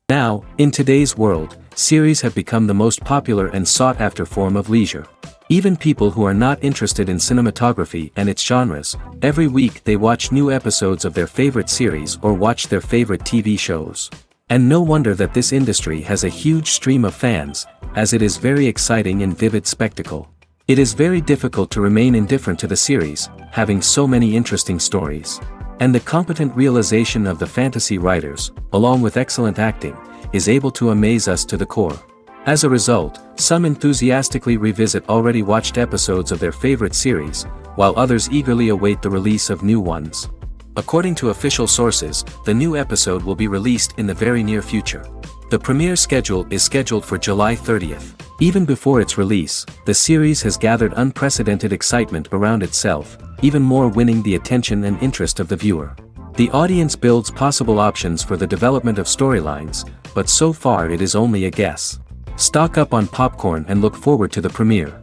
Now, in today's world, series have become the most popular and sought-after form of leisure. Even people who are not interested in cinematography and its genres, every week they watch new episodes of their favorite series or watch their favorite TV shows. And no wonder that this industry has a huge stream of fans, as it is very exciting and vivid spectacle. It is very difficult to remain indifferent to the series, having so many interesting stories. And the competent realization of the fantasy writers, along with excellent acting, is able to amaze us to the core. As a result, some enthusiastically revisit already watched episodes of their favorite series, while others eagerly await the release of new ones. According to official sources, the new episode will be released in the very near future. The premiere schedule is scheduled for July 30th. Even before its release, the series has gathered unprecedented excitement around itself, even more winning the attention and interest of the viewer. The audience builds possible options for the development of storylines, but so far it is only a guess. Stock up on popcorn and look forward to the premiere.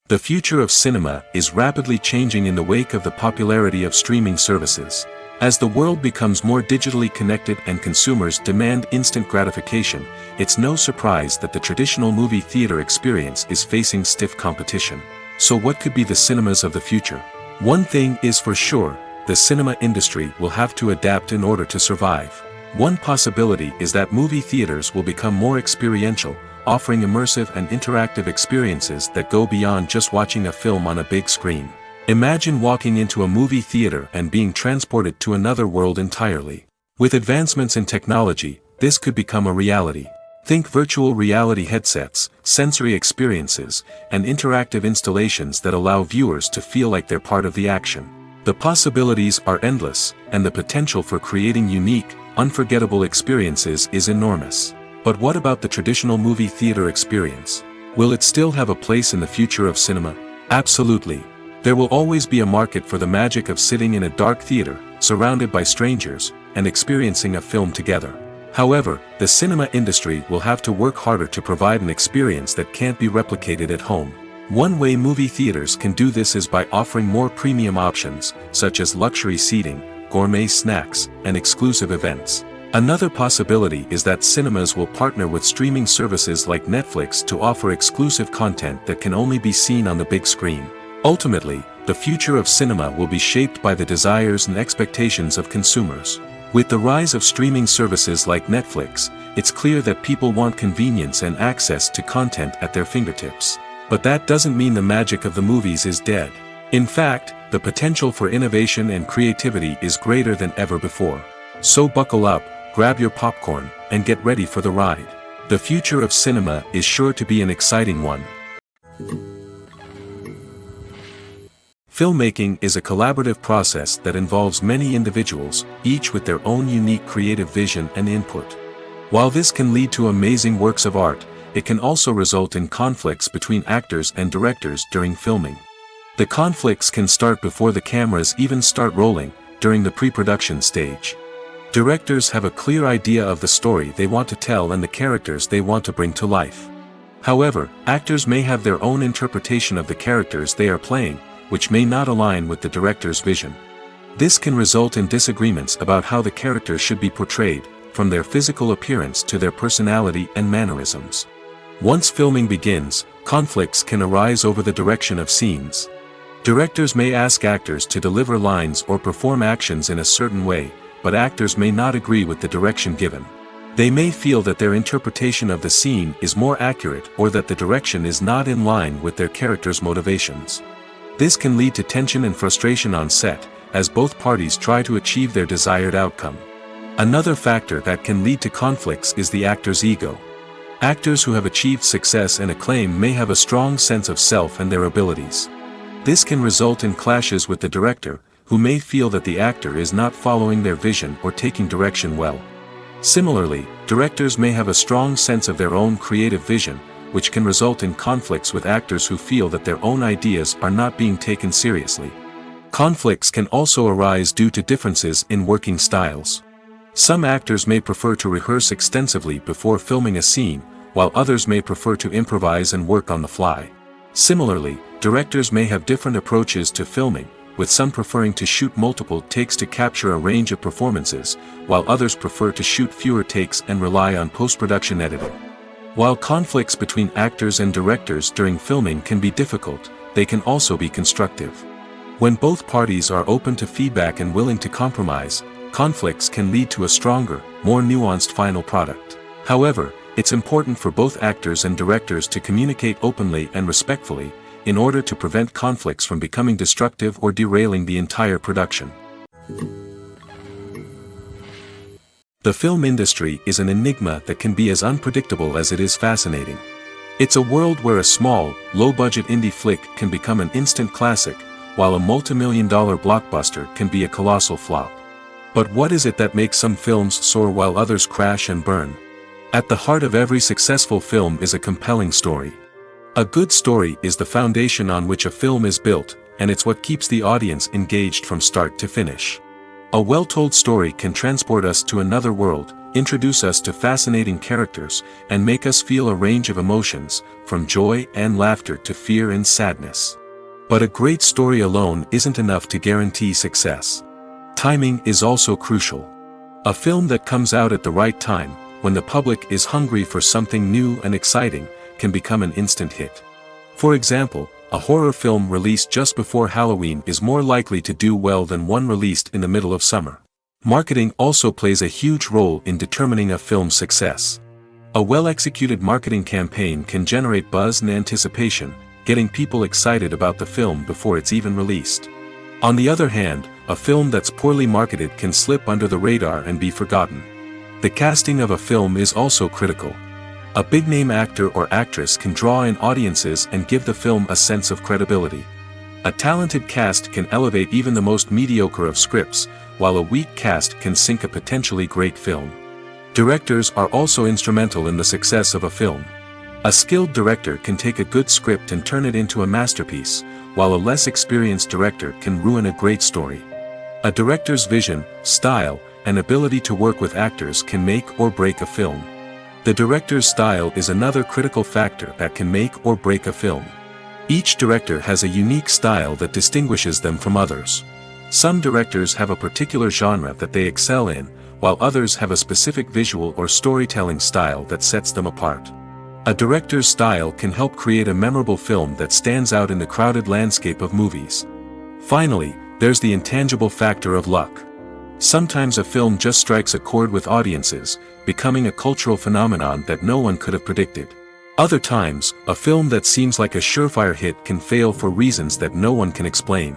The future of cinema is rapidly changing in the wake of the popularity of streaming services. As the world becomes more digitally connected and consumers demand instant gratification, it's no surprise that the traditional movie theater experience is facing stiff competition. So what could be the cinemas of the future? One thing is for sure, the cinema industry will have to adapt in order to survive. One possibility is that movie theaters will become more experiential, offering immersive and interactive experiences that go beyond just watching a film on a big screen. Imagine walking into a movie theater and being transported to another world entirely. With advancements in technology, this could become a reality. Think virtual reality headsets, sensory experiences, and interactive installations that allow viewers to feel like they're part of the action. The possibilities are endless, and the potential for creating unique, unforgettable experiences is enormous. But what about the traditional movie theater experience? Will it still have a place in the future of cinema? Absolutely. There will always be a market for the magic of sitting in a dark theater, surrounded by strangers, and experiencing a film together. However, the cinema industry will have to work harder to provide an experience that can't be replicated at home. One way movie theaters can do this is by offering more premium options, such as luxury seating, gourmet snacks, and exclusive events. Another possibility is that cinemas will partner with streaming services like Netflix to offer exclusive content that can only be seen on the big screen. Ultimately, the future of cinema will be shaped by the desires and expectations of consumers. With the rise of streaming services like Netflix, it's clear that people want convenience and access to content at their fingertips. But that doesn't mean the magic of the movies is dead. In fact, the potential for innovation and creativity is greater than ever before. So buckle up, grab your popcorn, and get ready for the ride. The future of cinema is sure to be an exciting one. Filmmaking is a collaborative process that involves many individuals, each with their own unique creative vision and input. While this can lead to amazing works of art, it can also result in conflicts between actors and directors during filming. The conflicts can start before the cameras even start rolling, during the pre-production stage. Directors have a clear idea of the story they want to tell and the characters they want to bring to life. However, actors may have their own interpretation of the characters they are playing, which may not align with the director's vision. This can result in disagreements about how the characters should be portrayed, from their physical appearance to their personality and mannerisms. Once filming begins, conflicts can arise over the direction of scenes. Directors may ask actors to deliver lines or perform actions in a certain way, but actors may not agree with the direction given. They may feel that their interpretation of the scene is more accurate or that the direction is not in line with their character's motivations. This can lead to tension and frustration on set, as both parties try to achieve their desired outcome. Another factor that can lead to conflicts is the actor's ego. Actors who have achieved success and acclaim may have a strong sense of self and their abilities. This can result in clashes with the director, who may feel that the actor is not following their vision or taking direction well. Similarly, directors may have a strong sense of their own creative vision, which can result in conflicts with actors who feel that their own ideas are not being taken seriously. Conflicts can also arise due to differences in working styles. Some actors may prefer to rehearse extensively before filming a scene, while others may prefer to improvise and work on the fly. Similarly, directors may have different approaches to filming, with some preferring to shoot multiple takes to capture a range of performances, while others prefer to shoot fewer takes and rely on post-production editing. While conflicts between actors and directors during filming can be difficult, they can also be constructive. When both parties are open to feedback and willing to compromise, conflicts can lead to a stronger, more nuanced final product. However, it's important for both actors and directors to communicate openly and respectfully, in order to prevent conflicts from becoming destructive or derailing the entire production. The film industry is an enigma that can be as unpredictable as it is fascinating. It's a world where a small, low-budget indie flick can become an instant classic, while a multi-million-dollar blockbuster can be a colossal flop. But what is it that makes some films soar while others crash and burn? At the heart of every successful film is a compelling story. A good story is the foundation on which a film is built, and it's what keeps the audience engaged from start to finish. A well-told story can transport us to another world, introduce us to fascinating characters, and make us feel a range of emotions, from joy and laughter to fear and sadness. But a great story alone isn't enough to guarantee success. Timing is also crucial. A film that comes out at the right time, when the public is hungry for something new and exciting, can become an instant hit. For example, a horror film released just before Halloween is more likely to do well than one released in the middle of summer. Marketing also plays a huge role in determining a film's success. A well-executed marketing campaign can generate buzz and anticipation, getting people excited about the film before it's even released. On the other hand, a film that's poorly marketed can slip under the radar and be forgotten. The casting of a film is also critical. A big-name actor or actress can draw in audiences and give the film a sense of credibility. A talented cast can elevate even the most mediocre of scripts, while a weak cast can sink a potentially great film. Directors are also instrumental in the success of a film. A skilled director can take a good script and turn it into a masterpiece, while a less experienced director can ruin a great story. A director's vision, style, and ability to work with actors can make or break a film. The director's style is another critical factor that can make or break a film. Each director has a unique style that distinguishes them from others. Some directors have a particular genre that they excel in, while others have a specific visual or storytelling style that sets them apart. A director's style can help create a memorable film that stands out in the crowded landscape of movies. Finally, there's the intangible factor of luck. Sometimes a film just strikes a chord with audiences, becoming a cultural phenomenon that no one could have predicted. Other times, a film that seems like a surefire hit can fail for reasons that no one can explain.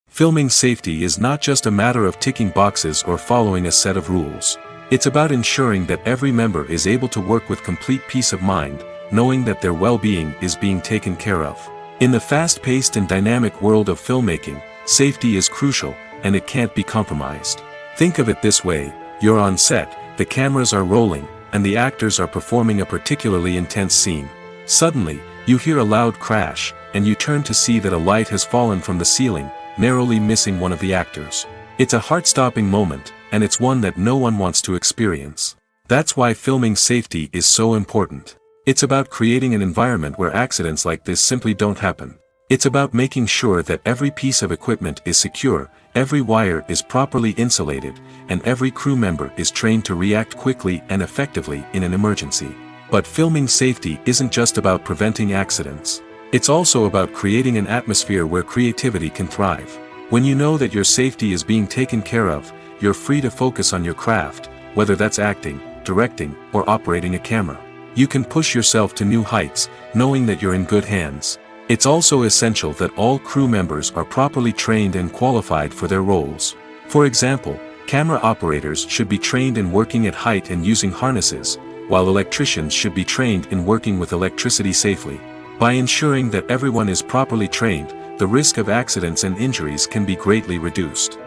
Filming safety is not just a matter of ticking boxes or following a set of rules. It's about ensuring that every member is able to work with complete peace of mind, knowing that their well-being is being taken care of. In the fast-paced and dynamic world of filmmaking, safety is crucial, and it can't be compromised. Think of it this way: you're on set, the cameras are rolling, and the actors are performing a particularly intense scene. Suddenly, you hear a loud crash, and you turn to see that a light has fallen from the ceiling, narrowly missing one of the actors. It's a heart-stopping moment, and it's one that no one wants to experience. That's why filming safety is so important. It's about creating an environment where accidents like this simply don't happen. It's about making sure that every piece of equipment is secure, every wire is properly insulated, and every crew member is trained to react quickly and effectively in an emergency. But filming safety isn't just about preventing accidents. It's also about creating an atmosphere where creativity can thrive. When you know that your safety is being taken care of, you're free to focus on your craft, whether that's acting, directing, or operating a camera. You can push yourself to new heights, knowing that you're in good hands. It's also essential that all crew members are properly trained and qualified for their roles. For example, camera operators should be trained in working at height and using harnesses, while electricians should be trained in working with electricity safely. By ensuring that everyone is properly trained, the risk of accidents and injuries can be greatly reduced.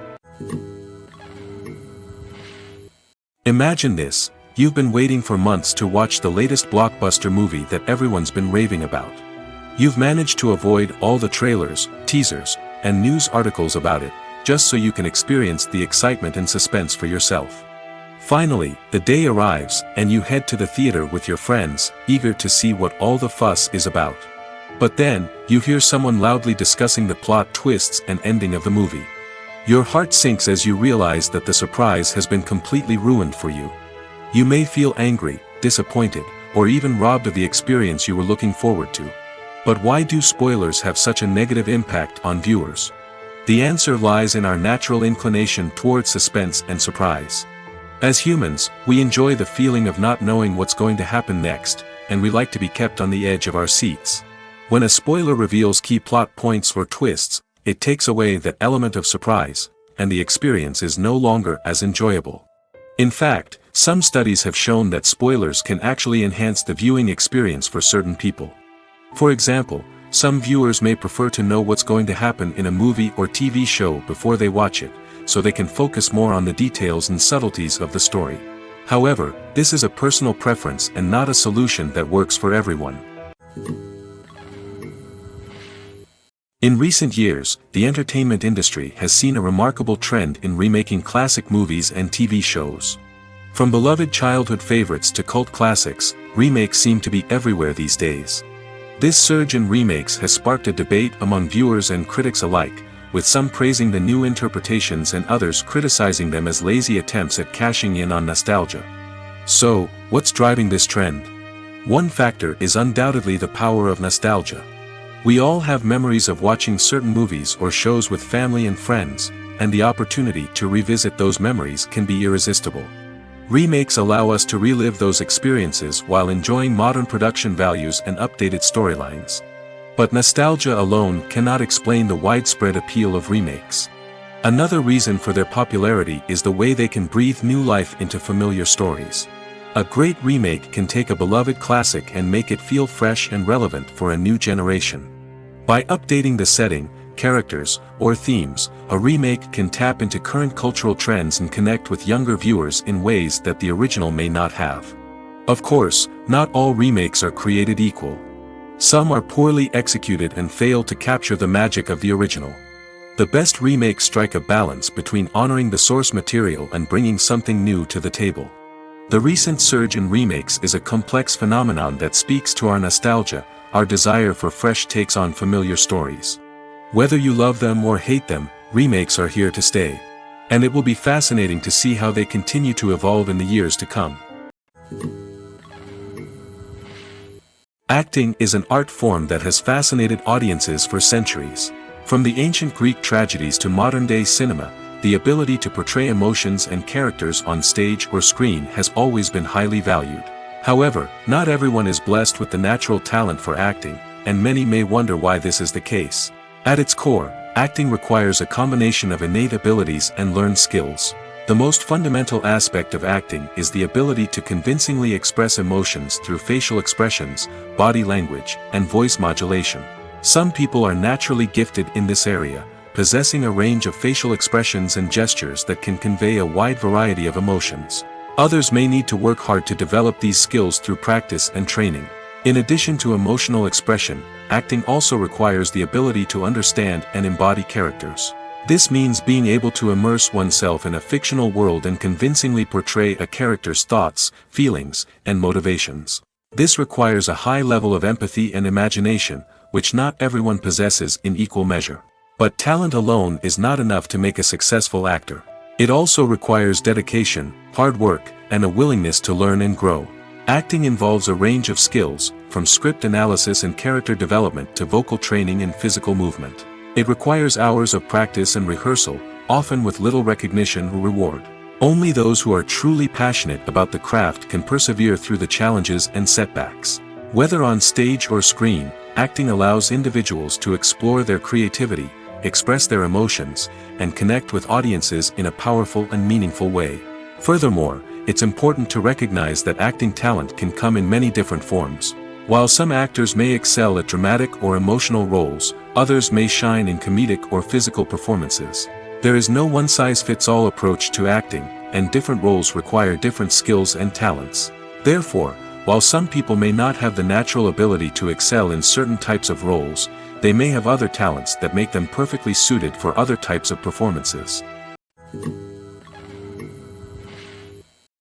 Imagine this: you've been waiting for months to watch the latest blockbuster movie that everyone's been raving about. You've managed to avoid all the trailers, teasers, and news articles about it, just so you can experience the excitement and suspense for yourself. Finally, the day arrives, and you head to the theater with your friends, eager to see what all the fuss is about. But then, you hear someone loudly discussing the plot twists and ending of the movie. Your heart sinks as you realize that the surprise has been completely ruined for you. You may feel angry, disappointed, or even robbed of the experience you were looking forward to. But why do spoilers have such a negative impact on viewers? The answer lies in our natural inclination toward suspense and surprise. As humans, we enjoy the feeling of not knowing what's going to happen next, and we like to be kept on the edge of our seats. When a spoiler reveals key plot points or twists, it takes away that element of surprise, and the experience is no longer as enjoyable. In fact, some studies have shown that spoilers can actually enhance the viewing experience for certain people. For example, some viewers may prefer to know what's going to happen in a movie or TV show before they watch it, so they can focus more on the details and subtleties of the story. However, this is a personal preference and not a solution that works for everyone. In recent years, the entertainment industry has seen a remarkable trend in remaking classic movies and TV shows. From beloved childhood favorites to cult classics, remakes seem to be everywhere these days. This surge in remakes has sparked a debate among viewers and critics alike, with some praising the new interpretations and others criticizing them as lazy attempts at cashing in on nostalgia. So, what's driving this trend? One factor is undoubtedly the power of nostalgia. We all have memories of watching certain movies or shows with family and friends, and the opportunity to revisit those memories can be irresistible. Remakes allow us to relive those experiences while enjoying modern production values and updated storylines. But nostalgia alone cannot explain the widespread appeal of remakes. Another reason for their popularity is the way they can breathe new life into familiar stories. A great remake can take a beloved classic and make it feel fresh and relevant for a new generation. By updating the setting, characters, or themes, a remake can tap into current cultural trends and connect with younger viewers in ways that the original may not have. Of course, not all remakes are created equal. Some are poorly executed and fail to capture the magic of the original. The best remakes strike a balance between honoring the source material and bringing something new to the table. The recent surge in remakes is a complex phenomenon that speaks to our nostalgia, our desire for fresh takes on familiar stories. Whether you love them or hate them, remakes are here to stay. And it will be fascinating to see how they continue to evolve in the years to come. Acting is an art form that has fascinated audiences for centuries. From the ancient Greek tragedies to modern-day cinema, the ability to portray emotions and characters on stage or screen has always been highly valued. However, not everyone is blessed with the natural talent for acting, and many may wonder why this is the case. At its core, acting requires a combination of innate abilities and learned skills. The most fundamental aspect of acting is the ability to convincingly express emotions through facial expressions, body language, and voice modulation. Some people are naturally gifted in this area, possessing a range of facial expressions and gestures that can convey a wide variety of emotions. Others may need to work hard to develop these skills through practice and training. In addition to emotional expression, acting also requires the ability to understand and embody characters. This means being able to immerse oneself in a fictional world and convincingly portray a character's thoughts, feelings, and motivations. This requires a high level of empathy and imagination, which not everyone possesses in equal measure. But talent alone is not enough to make a successful actor. It also requires dedication, hard work, and a willingness to learn and grow. Acting involves a range of skills, from script analysis and character development to vocal training and physical movement. It requires hours of practice and rehearsal, often with little recognition or reward. Only those who are truly passionate about the craft can persevere through the challenges and setbacks. Whether on stage or screen, acting allows individuals to explore their creativity, express their emotions, and connect with audiences in a powerful and meaningful way. Furthermore, it's important to recognize that acting talent can come in many different forms. While some actors may excel at dramatic or emotional roles, others may shine in comedic or physical performances. There is no one-size-fits-all approach to acting, and different roles require different skills and talents. Therefore, while some people may not have the natural ability to excel in certain types of roles, they may have other talents that make them perfectly suited for other types of performances.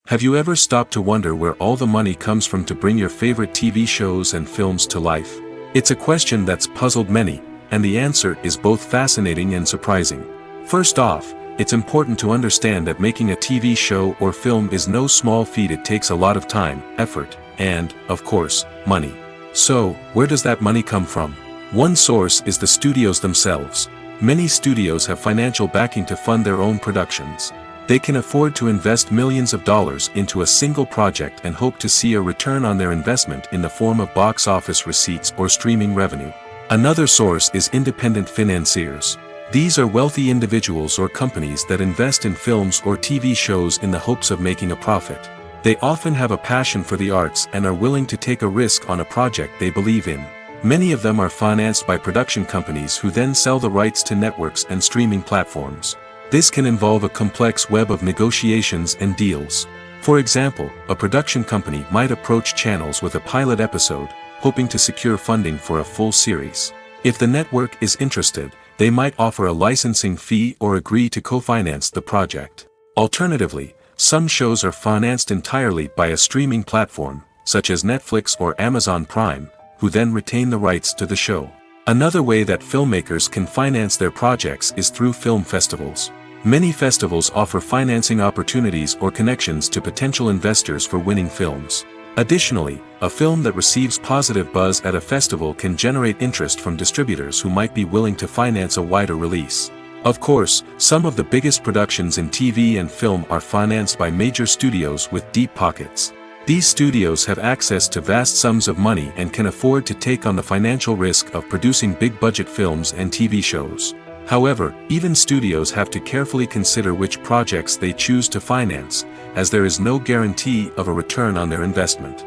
Have you ever stopped to wonder where all the money comes from to bring your favorite TV shows and films to life? It's a question that's puzzled many, and the answer is both fascinating and surprising. First off, it's important to understand that making a TV show or film is no small feat. It takes a lot of time, effort, and, of course, money. So, where does that money come from? One source is the studios themselves. Many studios have financial backing to fund their own productions. They can afford to invest millions of dollars into a single project and hope to see a return on their investment in the form of box office receipts or streaming revenue. Another source is independent financiers. These are wealthy individuals or companies that invest in films or TV shows in the hopes of making a profit. They often have a passion for the arts and are willing to take a risk on a project they believe in. Many of them are financed by production companies who then sell the rights to networks and streaming platforms. This can involve a complex web of negotiations and deals. For example, a production company might approach channels with a pilot episode, hoping to secure funding for a full series. If the network is interested, they might offer a licensing fee or agree to co-finance the project. Alternatively, some shows are financed entirely by a streaming platform, such as Netflix or Amazon Prime, who then retain the rights to the show. Another way that filmmakers can finance their projects is through film festivals. Many festivals offer financing opportunities or connections to potential investors for winning films. Additionally, a film that receives positive buzz at a festival can generate interest from distributors who might be willing to finance a wider release. Of course, some of the biggest productions in TV and film are financed by major studios with deep pockets. These studios have access to vast sums of money and can afford to take on the financial risk of producing big-budget films and TV shows. However, even studios have to carefully consider which projects they choose to finance, as there is no guarantee of a return on their investment.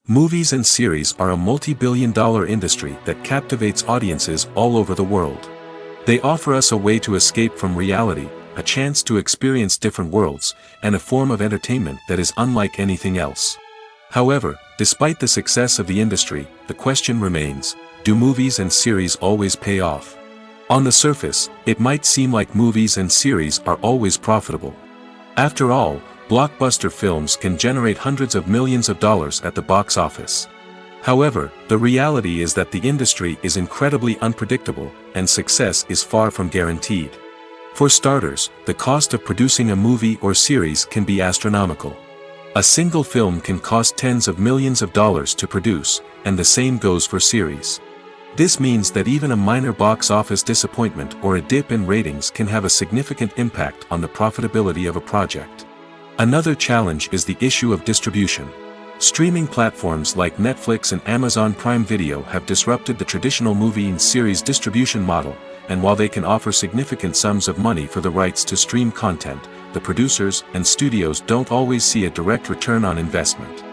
Movies and series are a multi-billion-dollar industry that captivates audiences all over the world. They offer us a way to escape from reality, a chance to experience different worlds, and a form of entertainment that is unlike anything else. However, despite the success of the industry, the question remains, do movies and series always pay off? On the surface, it might seem like movies and series are always profitable. After all, blockbuster films can generate hundreds of millions of dollars at the box office. However, the reality is that the industry is incredibly unpredictable, and success is far from guaranteed. For starters, the cost of producing a movie or series can be astronomical. A single film can cost tens of millions of dollars to produce, and the same goes for series. This means that even a minor box office disappointment or a dip in ratings can have a significant impact on the profitability of a project. Another challenge is the issue of distribution. Streaming platforms like Netflix and Amazon Prime Video have disrupted the traditional movie and series distribution model, and while they can offer significant sums of money for the rights to stream content, the producers and studios don't always see a direct return on investment.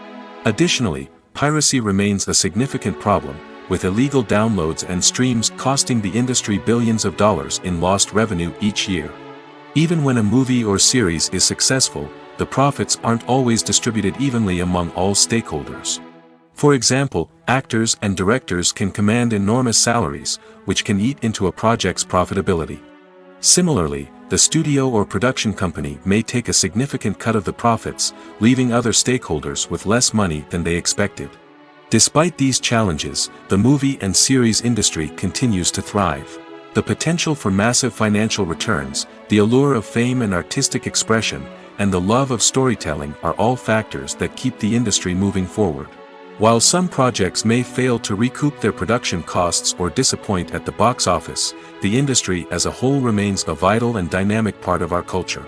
Additionally, piracy remains a significant problem, with illegal downloads and streams costing the industry billions of dollars in lost revenue each year. Even when a movie or series is successful, the profits aren't always distributed evenly among all stakeholders. For example, actors and directors can command enormous salaries, which can eat into a project's profitability. Similarly, the studio or production company may take a significant cut of the profits, leaving other stakeholders with less money than they expected. Despite these challenges, the movie and series industry continues to thrive. The potential for massive financial returns, the allure of fame and artistic expression, and the love of storytelling are all factors that keep the industry moving forward. While some projects may fail to recoup their production costs or disappoint at the box office, the industry as a whole remains a vital and dynamic part of our culture.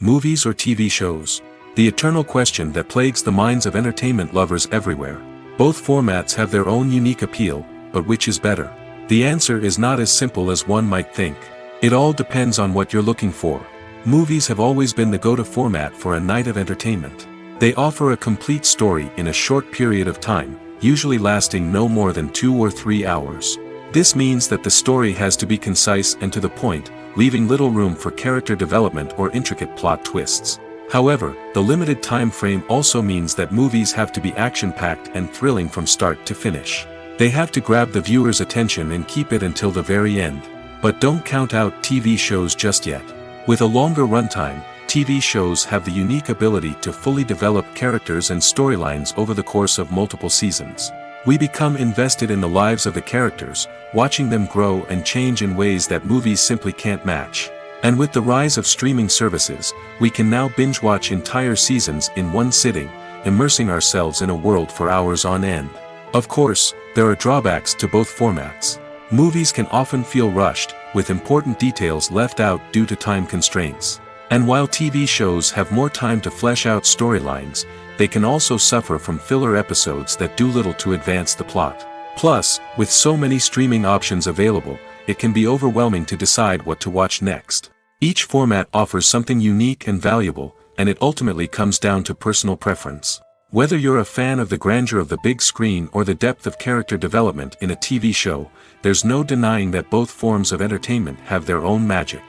Movies or TV shows? The eternal question that plagues the minds of entertainment lovers everywhere. Both formats have their own unique appeal, but which is better? The answer is not as simple as one might think. It all depends on what you're looking for. Movies have always been the go-to format for a night of entertainment. They offer a complete story in a short period of time, usually lasting no more than 2 or 3 hours. This means that the story has to be concise and to the point, leaving little room for character development or intricate plot twists. However, the limited time frame also means that movies have to be action-packed and thrilling from start to finish. They have to grab the viewer's attention and keep it until the very end. But don't count out TV shows just yet. With a longer runtime, TV shows have the unique ability to fully develop characters and storylines over the course of multiple seasons. We become invested in the lives of the characters, watching them grow and change in ways that movies simply can't match. And with the rise of streaming services, we can now binge-watch entire seasons in one sitting, immersing ourselves in a world for hours on end. Of course, there are drawbacks to both formats. Movies can often feel rushed, with important details left out due to time constraints. And while TV shows have more time to flesh out storylines, they can also suffer from filler episodes that do little to advance the plot. Plus, with so many streaming options available, it can be overwhelming to decide what to watch next. Each format offers something unique and valuable, and it ultimately comes down to personal preference. Whether you're a fan of the grandeur of the big screen or the depth of character development in a TV show, there's no denying that both forms of entertainment have their own magic.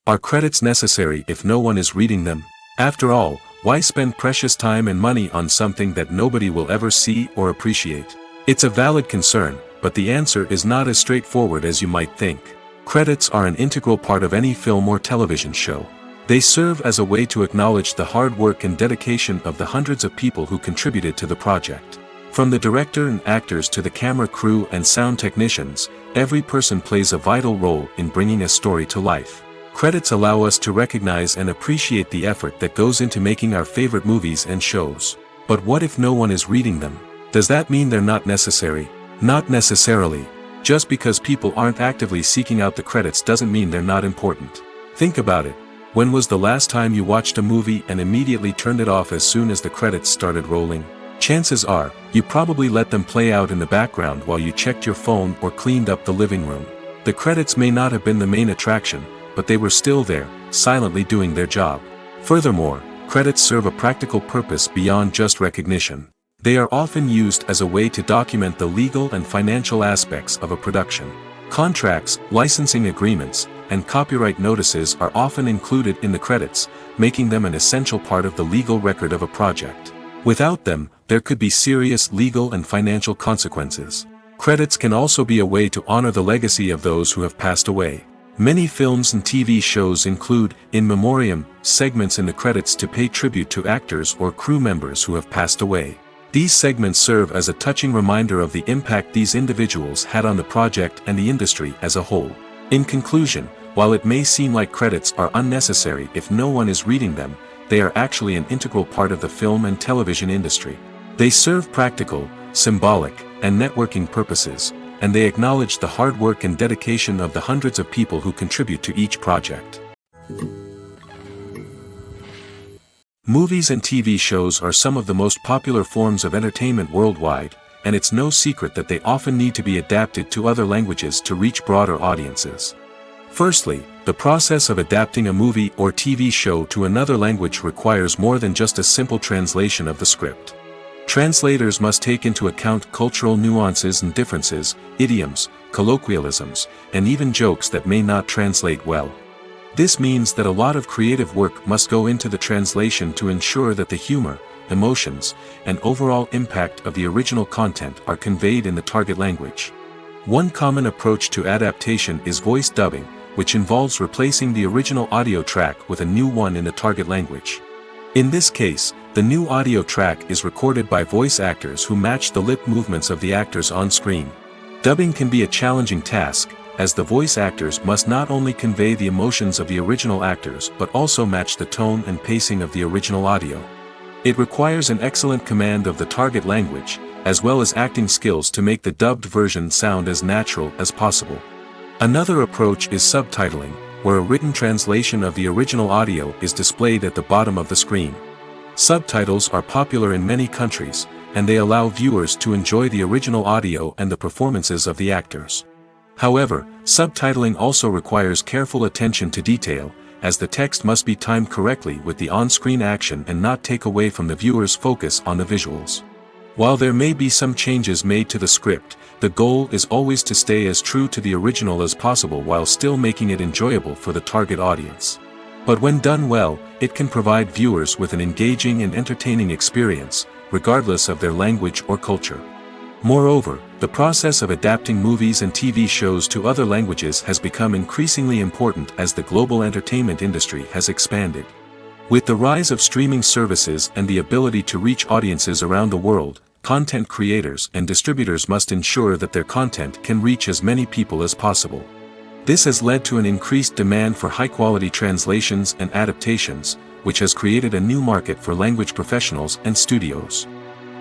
Are credits necessary if no one is reading them? After all, why spend precious time and money on something that nobody will ever see or appreciate? It's a valid concern, but the answer is not as straightforward as you might think. Credits are an integral part of any film or television show. They serve as a way to acknowledge the hard work and dedication of the hundreds of people who contributed to the project. From the director and actors to the camera crew and sound technicians, every person plays a vital role in bringing a story to life. Credits allow us to recognize and appreciate the effort that goes into making our favorite movies and shows. But what if no one is reading them? Does that mean they're not necessary? Not necessarily. Just because people aren't actively seeking out the credits doesn't mean they're not important. Think about it. When was the last time you watched a movie and immediately turned it off as soon as the credits started rolling? Chances are, you probably let them play out in the background while you checked your phone or cleaned up the living room. The credits may not have been the main attraction, but they were still there, silently doing their job. Furthermore, credits serve a practical purpose beyond just recognition. They are often used as a way to document the legal and financial aspects of a production. Contracts, licensing agreements, and copyright notices are often included in the credits, making them an essential part of the legal record of a project. Without them, there could be serious legal and financial consequences. Credits can also be a way to honor the legacy of those who have passed away. Many films and TV shows include, in memoriam, segments in the credits to pay tribute to actors or crew members who have passed away. These segments serve as a touching reminder of the impact these individuals had on the project and the industry as a whole. In conclusion, while it may seem like credits are unnecessary if no one is reading them, they are actually an integral part of the film and television industry. They serve practical, symbolic, and networking purposes, and they acknowledge the hard work and dedication of the hundreds of people who contribute to each project. Movies and TV shows are some of the most popular forms of entertainment worldwide, and it's no secret that they often need to be adapted to other languages to reach broader audiences. Firstly, the process of adapting a movie or TV show to another language requires more than just a simple translation of the script. Translators must take into account cultural nuances and differences, idioms, colloquialisms, and even jokes that may not translate well. This means that a lot of creative work must go into the translation to ensure that the humor, emotions, and overall impact of the original content are conveyed in the target language. One common approach to adaptation is voice dubbing, which involves replacing the original audio track with a new one in the target language. In this case, the new audio track is recorded by voice actors who match the lip movements of the actors on screen. Dubbing can be a challenging task, as the voice actors must not only convey the emotions of the original actors but also match the tone and pacing of the original audio. It requires an excellent command of the target language, as well as acting skills to make the dubbed version sound as natural as possible. Another approach is subtitling, where a written translation of the original audio is displayed at the bottom of the screen. Subtitles are popular in many countries, and they allow viewers to enjoy the original audio and the performances of the actors. However, subtitling also requires careful attention to detail, as the text must be timed correctly with the on-screen action and not take away from the viewer's focus on the visuals. While there may be some changes made to the script, the goal is always to stay as true to the original as possible while still making it enjoyable for the target audience. But when done well, it can provide viewers with an engaging and entertaining experience, regardless of their language or culture. Moreover, the process of adapting movies and TV shows to other languages has become increasingly important as the global entertainment industry has expanded. With the rise of streaming services and the ability to reach audiences around the world, content creators and distributors must ensure that their content can reach as many people as possible. This has led to an increased demand for high-quality translations and adaptations, which has created a new market for language professionals and studios.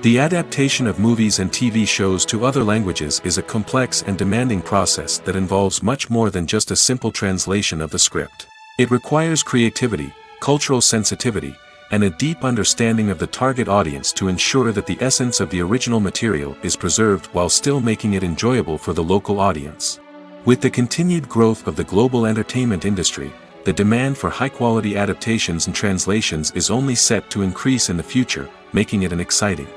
The adaptation of movies and TV shows to other languages is a complex and demanding process that involves much more than just a simple translation of the script. It requires creativity, cultural sensitivity, and a deep understanding of the target audience to ensure that the essence of the original material is preserved while still making it enjoyable for the local audience. With the continued growth of the global entertainment industry, the demand for high-quality adaptations and translations is only set to increase in the future, making it an exciting.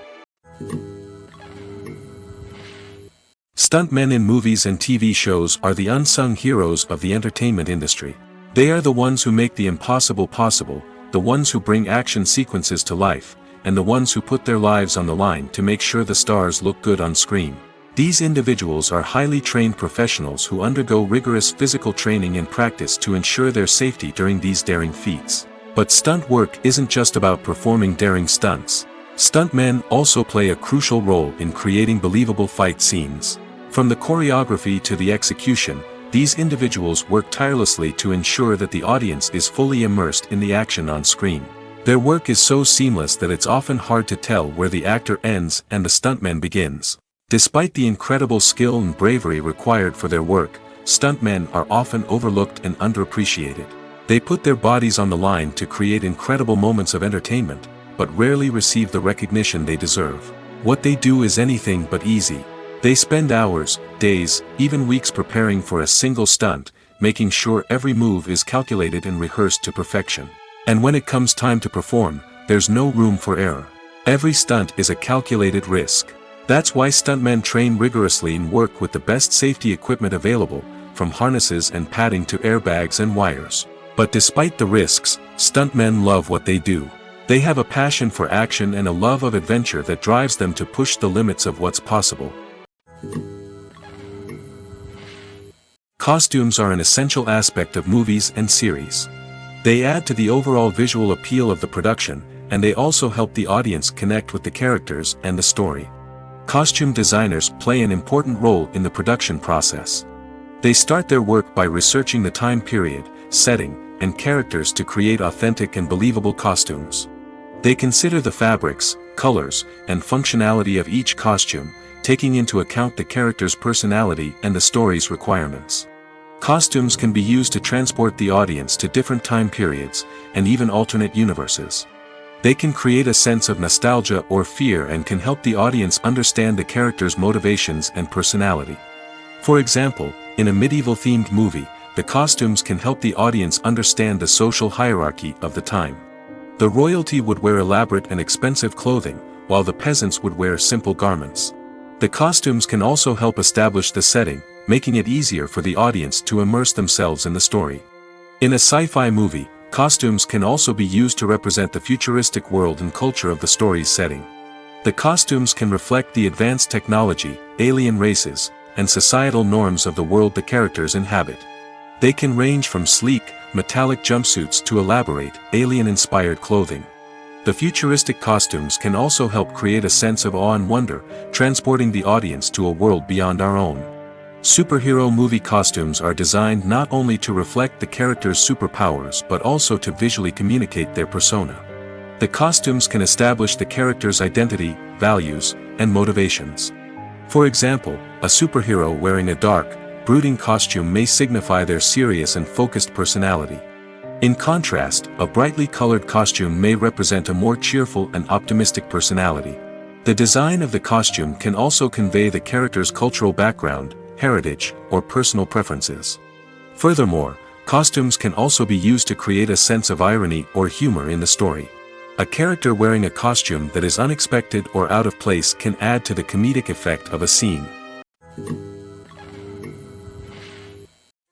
Stuntmen in movies and TV shows are the unsung heroes of the entertainment industry. They are the ones who make the impossible possible, the ones who bring action sequences to life, and the ones who put their lives on the line to make sure the stars look good on screen. These individuals are highly trained professionals who undergo rigorous physical training and practice to ensure their safety during these daring feats. But stunt work isn't just about performing daring stunts. Stuntmen also play a crucial role in creating believable fight scenes. From the choreography to the execution, these individuals work tirelessly to ensure that the audience is fully immersed in the action on screen. Their work is so seamless that it's often hard to tell where the actor ends and the stuntman begins. Despite the incredible skill and bravery required for their work, stuntmen are often overlooked and underappreciated. They put their bodies on the line to create incredible moments of entertainment, but rarely receive the recognition they deserve. What they do is anything but easy. They spend hours, days, even weeks preparing for a single stunt, making sure every move is calculated and rehearsed to perfection. And when it comes time to perform, there's no room for error. Every stunt is a calculated risk. That's why stuntmen train rigorously and work with the best safety equipment available, from harnesses and padding to airbags and wires. But despite the risks, stuntmen love what they do. They have a passion for action and a love of adventure that drives them to push the limits of what's possible. Costumes are an essential aspect of movies and series. They add to the overall visual appeal of the production, and they also help the audience connect with the characters and the story. Costume designers play an important role in the production process. They start their work by researching the time period, setting, and characters to create authentic and believable costumes. They consider the fabrics, colors, and functionality of each costume, taking into account the character's personality and the story's requirements. Costumes can be used to transport the audience to different time periods, and even alternate universes. They can create a sense of nostalgia or fear and can help the audience understand the character's motivations and personality. For example, in a medieval-themed movie, the costumes can help the audience understand the social hierarchy of the time. The royalty would wear elaborate and expensive clothing, while the peasants would wear simple garments. The costumes can also help establish the setting, making it easier for the audience to immerse themselves in the story. In a sci-fi movie, costumes can also be used to represent the futuristic world and culture of the story's setting. The costumes can reflect the advanced technology, alien races, and societal norms of the world the characters inhabit. They can range from sleek, metallic jumpsuits to elaborate, alien-inspired clothing. The futuristic costumes can also help create a sense of awe and wonder, transporting the audience to a world beyond our own. Superhero movie costumes are designed not only to reflect the character's superpowers but also to visually communicate their persona. The costumes can establish the character's identity, values, and motivations. For example, a superhero wearing a dark, brooding costume may signify their serious and focused personality. In contrast, a brightly colored costume may represent a more cheerful and optimistic personality. The design of the costume can also convey the character's cultural background, heritage, or personal preferences. Furthermore, costumes can also be used to create a sense of irony or humor in the story. A character wearing a costume that is unexpected or out of place can add to the comedic effect of a scene.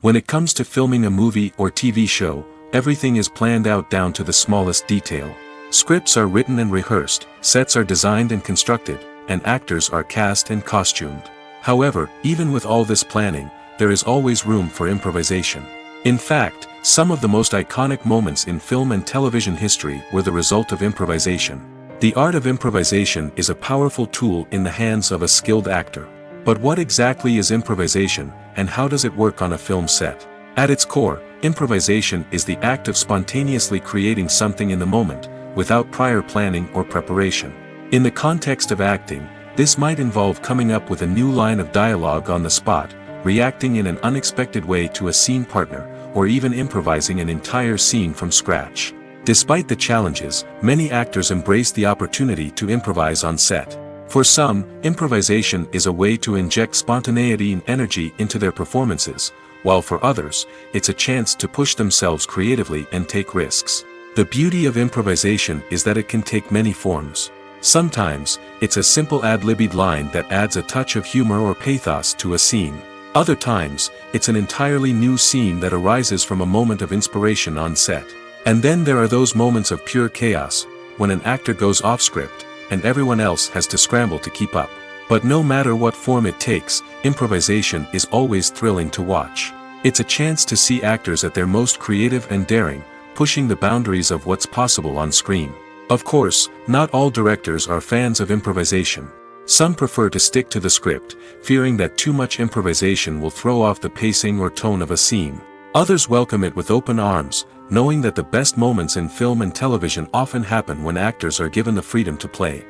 When it comes to filming a movie or TV show, everything is planned out down to the smallest detail. Scripts are written and rehearsed, sets are designed and constructed, and actors are cast and costumed. However, even with all this planning, there is always room for improvisation. In fact, some of the most iconic moments in film and television history were the result of improvisation. The art of improvisation is a powerful tool in the hands of a skilled actor. But what exactly is improvisation, and how does it work on a film set? At its core, improvisation is the act of spontaneously creating something in the moment, without prior planning or preparation. In the context of acting, this might involve coming up with a new line of dialogue on the spot, reacting in an unexpected way to a scene partner, or even improvising an entire scene from scratch. Despite the challenges, many actors embrace the opportunity to improvise on set. For some, improvisation is a way to inject spontaneity and energy into their performances, while for others, it's a chance to push themselves creatively and take risks. The beauty of improvisation is that it can take many forms. Sometimes, it's a simple ad-libbed line that adds a touch of humor or pathos to a scene. Other times, it's an entirely new scene that arises from a moment of inspiration on set. And then there are those moments of pure chaos, when an actor goes off script, and everyone else has to scramble to keep up. But no matter what form it takes, improvisation is always thrilling to watch. It's a chance to see actors at their most creative and daring, pushing the boundaries of what's possible on screen. Of course, not all directors are fans of improvisation. Some prefer to stick to the script, fearing that too much improvisation will throw off the pacing or tone of a scene. Others welcome it with open arms, knowing that the best moments in film and television often happen when actors are given the freedom to play.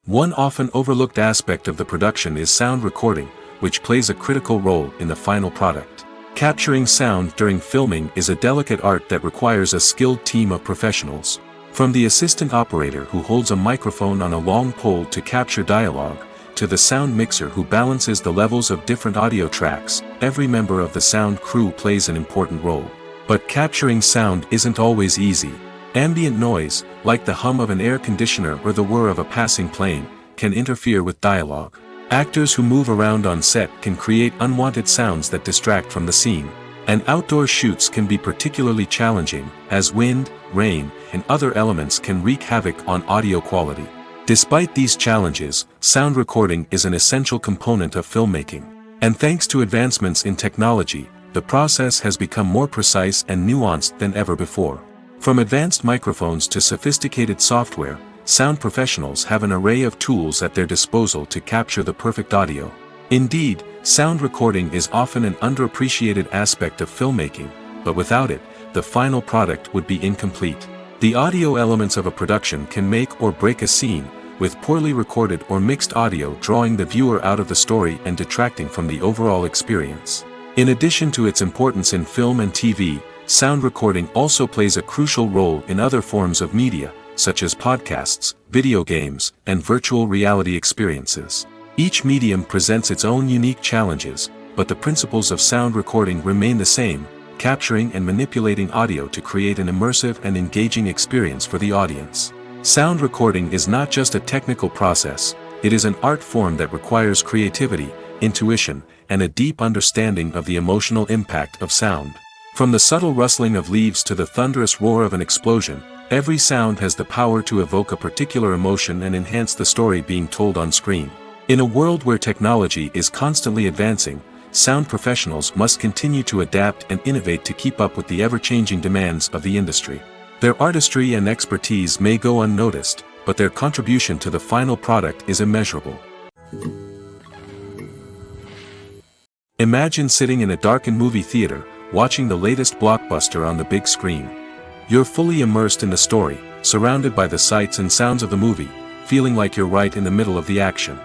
One often overlooked aspect of the production is sound recording, which plays a critical role in the final product. Capturing sound during filming is a delicate art that requires a skilled team of professionals. From the assistant operator who holds a microphone on a long pole to capture dialogue, to the sound mixer who balances the levels of different audio tracks, every member of the sound crew plays an important role. But capturing sound isn't always easy. Ambient noise, like the hum of an air conditioner or the whir of a passing plane, can interfere with dialogue. Actors who move around on set can create unwanted sounds that distract from the scene. And outdoor shoots can be particularly challenging, as wind, rain, and other elements can wreak havoc on audio quality. Despite these challenges, sound recording is an essential component of filmmaking. And thanks to advancements in technology, the process has become more precise and nuanced than ever before. From advanced microphones to sophisticated software, sound professionals have an array of tools at their disposal to capture the perfect audio. Indeed, sound recording is often an underappreciated aspect of filmmaking, but without it, the final product would be incomplete. The audio elements of a production can make or break a scene, with poorly recorded or mixed audio drawing the viewer out of the story and detracting from the overall experience. In addition to its importance in film and TV, sound recording also plays a crucial role in other forms of media, such as podcasts, video games, and virtual reality experiences. Each medium presents its own unique challenges, but the principles of sound recording remain the same, capturing and manipulating audio to create an immersive and engaging experience for the audience. Sound recording is not just a technical process, it is an art form that requires creativity, intuition, and a deep understanding of the emotional impact of sound. From the subtle rustling of leaves to the thunderous roar of an explosion, every sound has the power to evoke a particular emotion and enhance the story being told on screen. In a world where technology is constantly advancing, sound professionals must continue to adapt and innovate to keep up with the ever-changing demands of the industry. Their artistry and expertise may go unnoticed, but their contribution to the final product is immeasurable. Imagine sitting in a darkened movie theater, watching the latest blockbuster on the big screen. You're fully immersed in the story, surrounded by the sights and sounds of the movie, feeling like you're right in the middle of the action.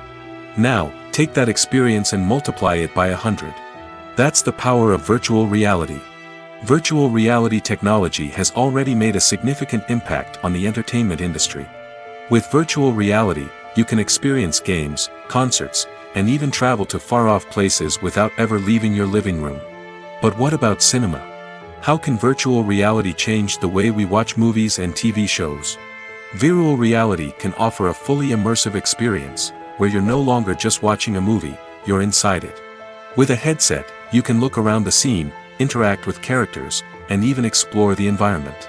Now, take that experience and multiply it by 100. That's the power of virtual reality. Virtual reality technology has already made a significant impact on the entertainment industry. With virtual reality, you can experience games, concerts, and even travel to far-off places without ever leaving your living room. But what about cinema? How can virtual reality change the way we watch movies and TV shows? Virtual reality can offer a fully immersive experience, where you're no longer just watching a movie, you're inside it. With a headset, you can look around the scene, interact with characters, and even explore the environment.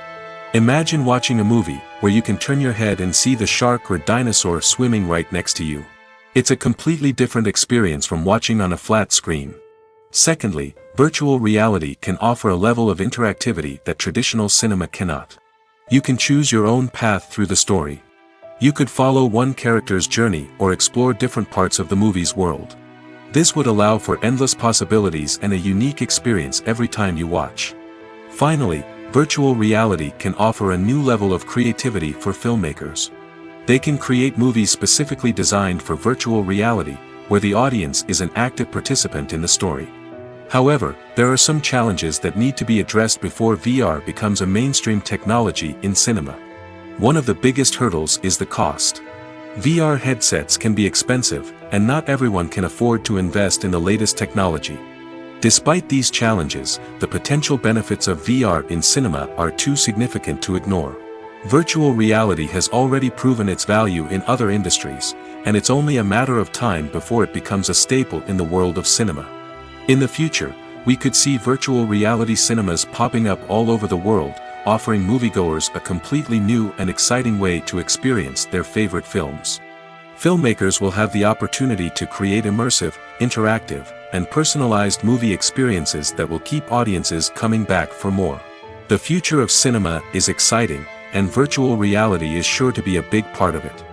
Imagine watching a movie, where you can turn your head and see the shark or dinosaur swimming right next to you. It's a completely different experience from watching on a flat screen. Secondly, virtual reality can offer a level of interactivity that traditional cinema cannot. You can choose your own path through the story. You could follow one character's journey or explore different parts of the movie's world. This would allow for endless possibilities and a unique experience every time you watch. Finally, virtual reality can offer a new level of creativity for filmmakers. They can create movies specifically designed for virtual reality, where the audience is an active participant in the story. However, there are some challenges that need to be addressed before VR becomes a mainstream technology in cinema. One of the biggest hurdles is the cost. VR headsets can be expensive, and not everyone can afford to invest in the latest technology. Despite these challenges, the potential benefits of VR in cinema are too significant to ignore. Virtual reality has already proven its value in other industries, and it's only a matter of time before it becomes a staple in the world of cinema. In the future, we could see virtual reality cinemas popping up all over the world, offering moviegoers a completely new and exciting way to experience their favorite films. Filmmakers will have the opportunity to create immersive, interactive, and personalized movie experiences that will keep audiences coming back for more. The future of cinema is exciting, and virtual reality is sure to be a big part of it.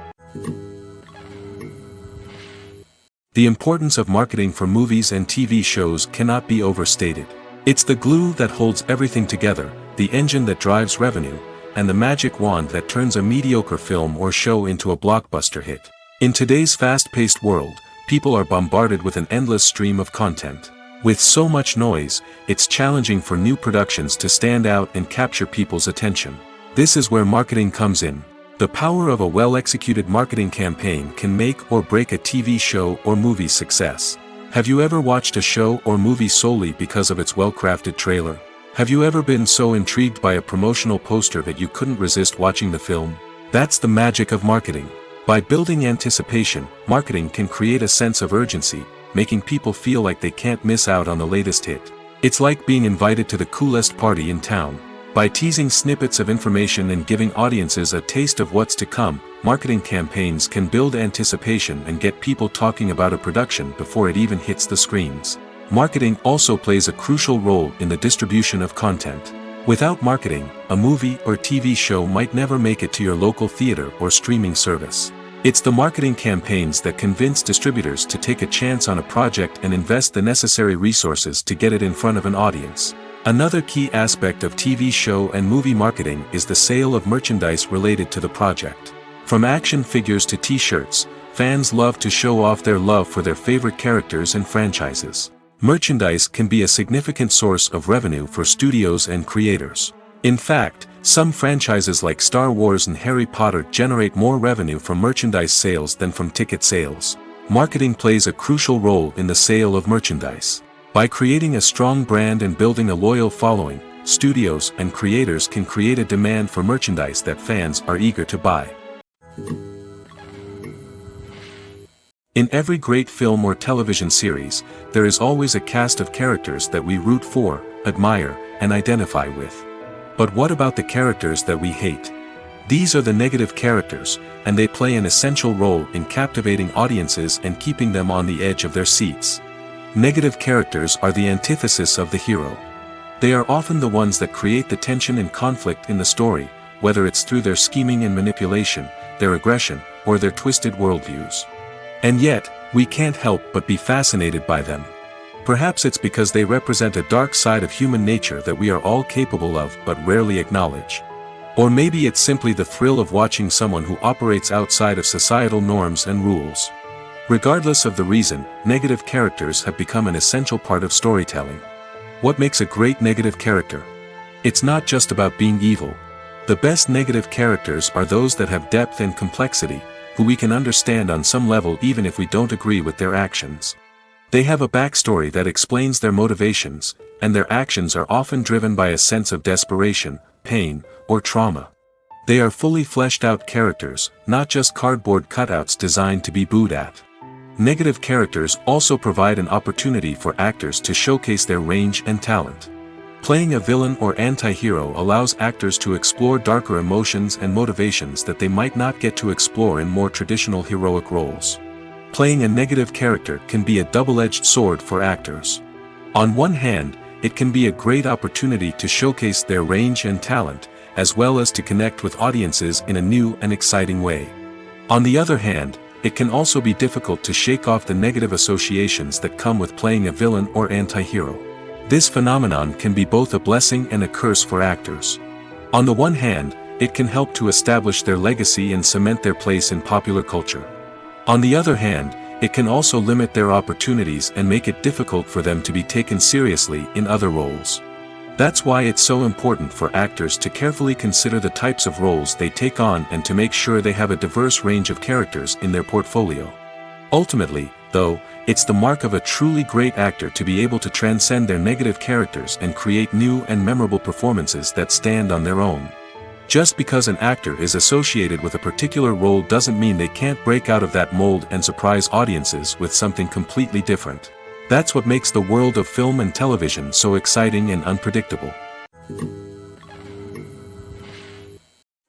The importance of marketing for movies and TV shows cannot be overstated. It's the glue that holds everything together, the engine that drives revenue, and the magic wand that turns a mediocre film or show into a blockbuster hit. In today's fast-paced world, people are bombarded with an endless stream of content. With so much noise, it's challenging for new productions to stand out and capture people's attention. This is where marketing comes in. The power of a well-executed marketing campaign can make or break a TV show or movie's success. Have you ever watched a show or movie solely because of its well-crafted trailer? Have you ever been so intrigued by a promotional poster that you couldn't resist watching the film? That's the magic of marketing. By building anticipation, marketing can create a sense of urgency, making people feel like they can't miss out on the latest hit. It's like being invited to the coolest party in town. By teasing snippets of information and giving audiences a taste of what's to come, marketing campaigns can build anticipation and get people talking about a production before it even hits the screens. Marketing also plays a crucial role in the distribution of content. Without marketing, a movie or TV show might never make it to your local theater or streaming service. It's the marketing campaigns that convince distributors to take a chance on a project and invest the necessary resources to get it in front of an audience. Another key aspect of TV show and movie marketing is the sale of merchandise related to the project. From action figures to t-shirts, fans love to show off their love for their favorite characters and franchises. Merchandise can be a significant source of revenue for studios and creators. In fact, some franchises like Star Wars and Harry Potter generate more revenue from merchandise sales than from ticket sales. Marketing plays a crucial role in the sale of merchandise. By creating a strong brand and building a loyal following, studios and creators can create a demand for merchandise that fans are eager to buy. In every great film or television series, there is always a cast of characters that we root for, admire, and identify with. But what about the characters that we hate? These are the negative characters, and they play an essential role in captivating audiences and keeping them on the edge of their seats. Negative characters are the antithesis of the hero. They are often the ones that create the tension and conflict in the story, whether it's through their scheming and manipulation, their aggression, or their twisted worldviews. And yet, we can't help but be fascinated by them. Perhaps it's because they represent a dark side of human nature that we are all capable of but rarely acknowledge. Or maybe it's simply the thrill of watching someone who operates outside of societal norms and rules. Regardless of the reason, negative characters have become an essential part of storytelling. What makes a great negative character? It's not just about being evil. The best negative characters are those that have depth and complexity, who we can understand on some level even if we don't agree with their actions. They have a backstory that explains their motivations, and their actions are often driven by a sense of desperation, pain, or trauma. They are fully fleshed out characters, not just cardboard cutouts designed to be booed at. Negative characters also provide an opportunity for actors to showcase their range and talent. Playing a villain or anti-hero allows actors to explore darker emotions and motivations that they might not get to explore in more traditional heroic roles. Playing a negative character can be a double-edged sword for actors. On one hand, it can be a great opportunity to showcase their range and talent, as well as to connect with audiences in a new and exciting way. On the other hand, it can also be difficult to shake off the negative associations that come with playing a villain or anti-hero. This phenomenon can be both a blessing and a curse for actors. On the one hand, it can help to establish their legacy and cement their place in popular culture. On the other hand, it can also limit their opportunities and make it difficult for them to be taken seriously in other roles. That's why it's so important for actors to carefully consider the types of roles they take on and to make sure they have a diverse range of characters in their portfolio. Ultimately, though, it's the mark of a truly great actor to be able to transcend their negative characters and create new and memorable performances that stand on their own. Just because an actor is associated with a particular role doesn't mean they can't break out of that mold and surprise audiences with something completely different. That's what makes the world of film and television so exciting and unpredictable.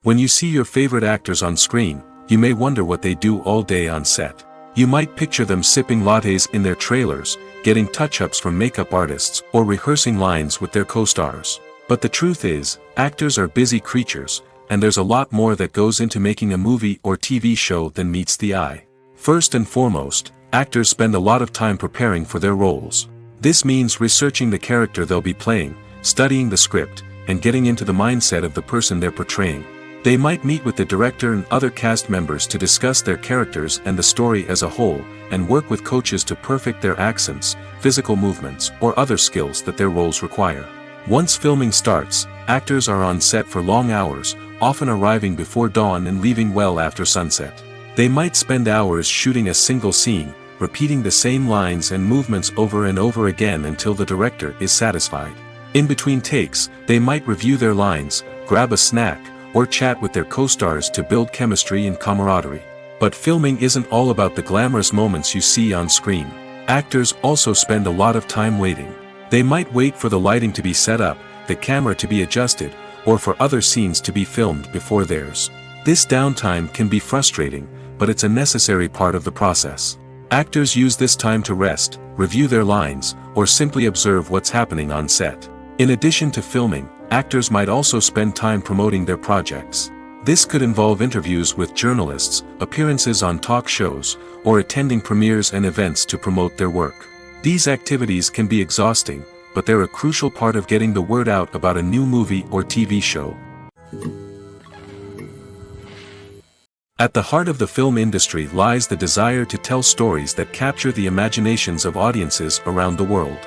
When you see your favorite actors on screen, you may wonder what they do all day on set. You might picture them sipping lattes in their trailers, getting touch-ups from makeup artists, or rehearsing lines with their co-stars. But the truth is, actors are busy creatures, and there's a lot more that goes into making a movie or TV show than meets the eye. First and foremost, actors spend a lot of time preparing for their roles. This means researching the character they'll be playing, studying the script, and getting into the mindset of the person they're portraying. They might meet with the director and other cast members to discuss their characters and the story as a whole, and work with coaches to perfect their accents, physical movements, or other skills that their roles require. Once filming starts, actors are on set for long hours, often arriving before dawn and leaving well after sunset. They might spend hours shooting a single scene, repeating the same lines and movements over and over again until the director is satisfied. In between takes, they might review their lines, grab a snack, or chat with their co-stars to build chemistry and camaraderie. But filming isn't all about the glamorous moments you see on screen. Actors also spend a lot of time waiting. They might wait for the lighting to be set up, the camera to be adjusted, or for other scenes to be filmed before theirs. This downtime can be frustrating, but it's a necessary part of the process. Actors use this time to rest, review their lines, or simply observe what's happening on set. In addition to filming, actors might also spend time promoting their projects. This could involve interviews with journalists, appearances on talk shows, or attending premieres and events to promote their work. These activities can be exhausting, but they're a crucial part of getting the word out about a new movie or TV show. At the heart of the film industry lies the desire to tell stories that capture the imaginations of audiences around the world.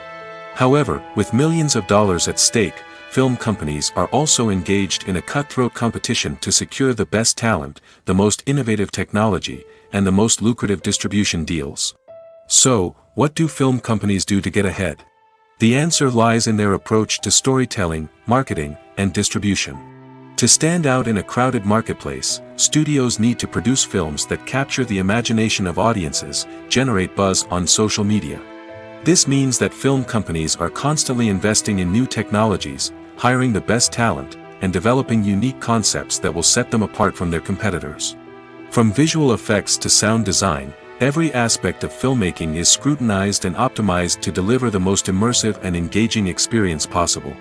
However, with millions of dollars at stake, film companies are also engaged in a cutthroat competition to secure the best talent, the most innovative technology, and the most lucrative distribution deals. So, what do film companies do to get ahead? The answer lies in their approach to storytelling, marketing, and distribution. To stand out in a crowded marketplace, studios need to produce films that capture the imagination of audiences, generate buzz on social media. This means that film companies are constantly investing in new technologies, hiring the best talent, and developing unique concepts that will set them apart from their competitors. From visual effects to sound design, every aspect of filmmaking is scrutinized and optimized to deliver the most immersive and engaging experience possible.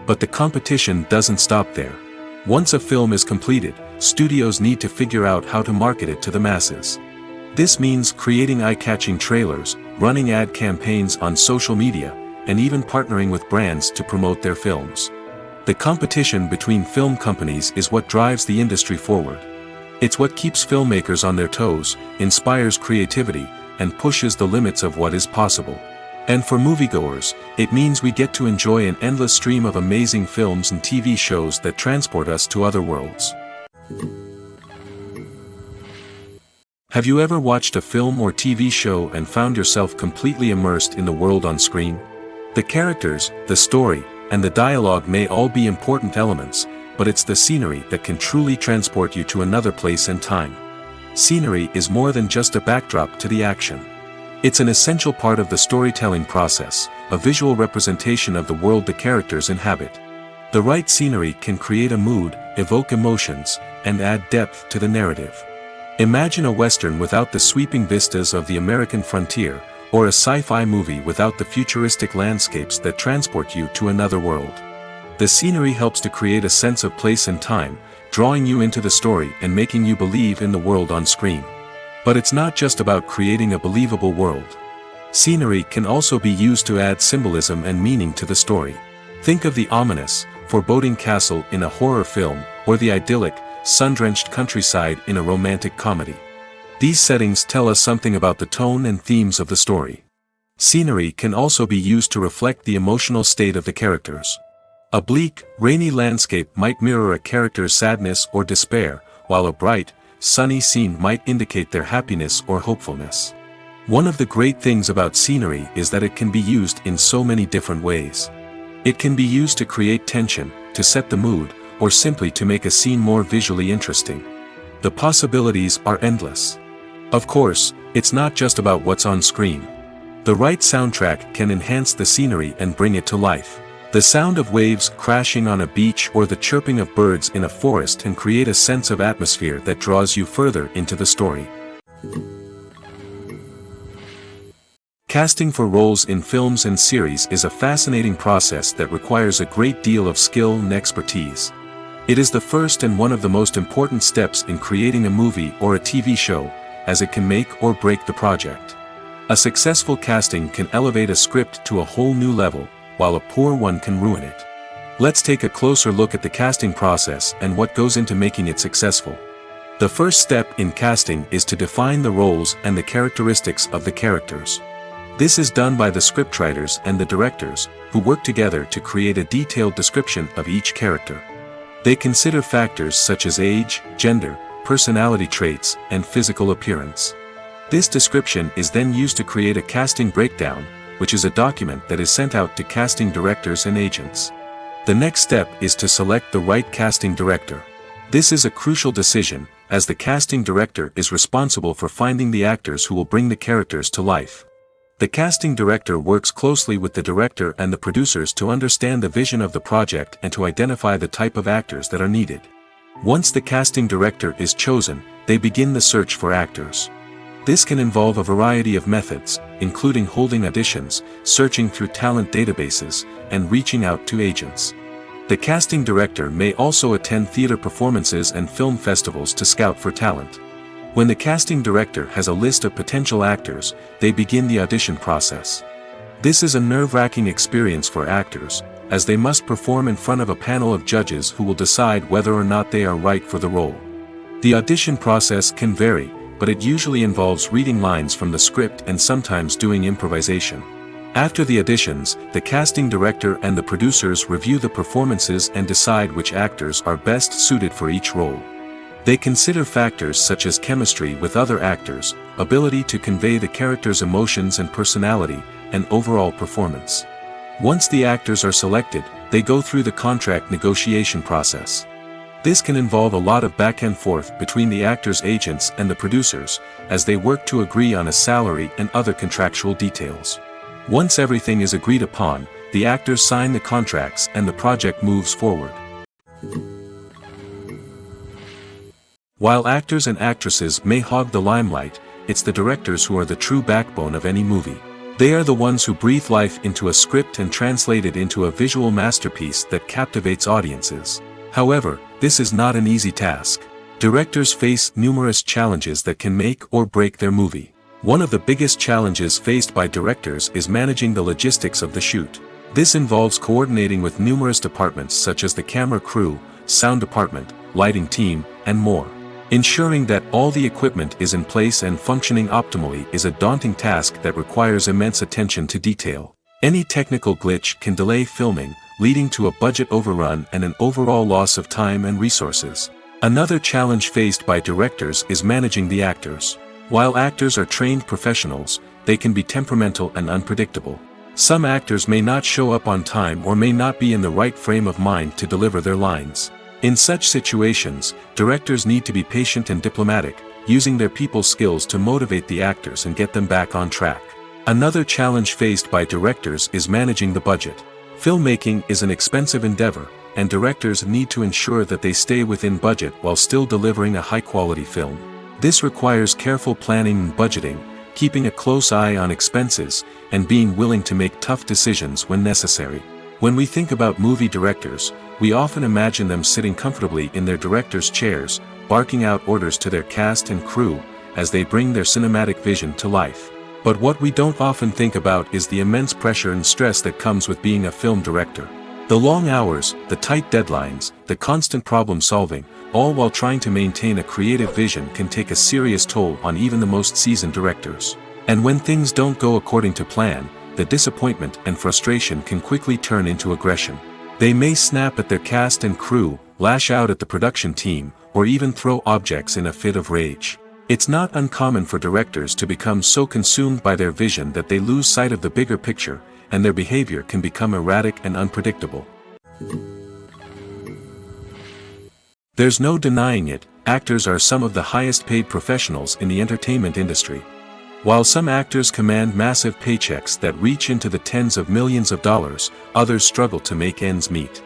But the competition doesn't stop there. Once a film is completed, studios need to figure out how to market it to the masses. This means creating eye-catching trailers, running ad campaigns on social media, and even partnering with brands to promote their films. The competition between film companies is what drives the industry forward. It's what keeps filmmakers on their toes, inspires creativity, and pushes the limits of what is possible. And for moviegoers, it means we get to enjoy an endless stream of amazing films and TV shows that transport us to other worlds. Have you ever watched a film or TV show and found yourself completely immersed in the world on screen? The characters, the story, and the dialogue may all be important elements, but it's the scenery that can truly transport you to another place and time. Scenery is more than just a backdrop to the action. It's an essential part of the storytelling process, a visual representation of the world the characters inhabit. The right scenery can create a mood, evoke emotions, and add depth to the narrative. Imagine a Western without the sweeping vistas of the American frontier, or a sci-fi movie without the futuristic landscapes that transport you to another world. The scenery helps to create a sense of place and time, drawing you into the story and making you believe in the world on screen. But it's not just about creating a believable world. Scenery can also be used to add symbolism and meaning to the story. Think of the ominous, foreboding castle in a horror film, or the idyllic, sun-drenched countryside in a romantic comedy. These settings tell us something about the tone and themes of the story. Scenery can also be used to reflect the emotional state of the characters. A bleak, rainy landscape might mirror a character's sadness or despair, while a bright, sunny scene might indicate their happiness or hopefulness. One of the great things about scenery is that it can be used in so many different ways. It can be used to create tension, to set the mood, or simply to make a scene more visually interesting. The possibilities are endless. Of course, it's not just about what's on screen. The right soundtrack can enhance the scenery and bring it to life. The sound of waves crashing on a beach or the chirping of birds in a forest can create a sense of atmosphere that draws you further into the story. Casting for roles in films and series is a fascinating process that requires a great deal of skill and expertise. It is the first and one of the most important steps in creating a movie or a TV show, as it can make or break the project. A successful casting can elevate a script to a whole new level, while a poor one can ruin it. Let's take a closer look at the casting process and what goes into making it successful. The first step in casting is to define the roles and the characteristics of the characters. This is done by the scriptwriters and the directors, who work together to create a detailed description of each character. They consider factors such as age, gender, personality traits, and physical appearance. This description is then used to create a casting breakdown, which is a document that is sent out to casting directors and agents. The next step is to select the right casting director. This is a crucial decision, as the casting director is responsible for finding the actors who will bring the characters to life. The casting director works closely with the director and the producers to understand the vision of the project and to identify the type of actors that are needed. Once the casting director is chosen, they begin the search for actors. This can involve a variety of methods, including holding auditions, searching through talent databases, and reaching out to agents. The casting director may also attend theater performances and film festivals to scout for talent. When the casting director has a list of potential actors, they begin the audition process. This is a nerve-wracking experience for actors, as they must perform in front of a panel of judges who will decide whether or not they are right for the role. The audition process can vary, but it usually involves reading lines from the script and sometimes doing improvisation. After the auditions, the casting director and the producers review the performances and decide which actors are best suited for each role. They consider factors such as chemistry with other actors, ability to convey the character's emotions and personality, and overall performance. Once the actors are selected, they go through the contract negotiation process. This can involve a lot of back and forth between the actors' agents and the producers, as they work to agree on a salary and other contractual details. Once everything is agreed upon, the actors sign the contracts and the project moves forward. While actors and actresses may hog the limelight, it's the directors who are the true backbone of any movie. They are the ones who breathe life into a script and translate it into a visual masterpiece that captivates audiences. However, this is not an easy task. Directors face numerous challenges that can make or break their movie. One of the biggest challenges faced by directors is managing the logistics of the shoot. This involves coordinating with numerous departments such as the camera crew, sound department, lighting team, and more. Ensuring that all the equipment is in place and functioning optimally is a daunting task that requires immense attention to detail. Any technical glitch can delay filming, leading to a budget overrun and an overall loss of time and resources. Another challenge faced by directors is managing the actors. While actors are trained professionals, they can be temperamental and unpredictable. Some actors may not show up on time or may not be in the right frame of mind to deliver their lines. In such situations, directors need to be patient and diplomatic, using their people skills to motivate the actors and get them back on track. Another challenge faced by directors is managing the budget. Filmmaking is an expensive endeavor, and directors need to ensure that they stay within budget while still delivering a high-quality film. This requires careful planning and budgeting, keeping a close eye on expenses, and being willing to make tough decisions when necessary. When we think about movie directors, we often imagine them sitting comfortably in their director's chairs, barking out orders to their cast and crew, as they bring their cinematic vision to life. But what we don't often think about is the immense pressure and stress that comes with being a film director. The long hours, the tight deadlines, the constant problem solving, all while trying to maintain a creative vision can take a serious toll on even the most seasoned directors. And when things don't go according to plan, the disappointment and frustration can quickly turn into aggression. They may snap at their cast and crew, lash out at the production team, or even throw objects in a fit of rage. It's not uncommon for directors to become so consumed by their vision that they lose sight of the bigger picture, and their behavior can become erratic and unpredictable. There's no denying it, actors are some of the highest paid professionals in the entertainment industry. While some actors command massive paychecks that reach into the tens of millions of dollars, others struggle to make ends meet.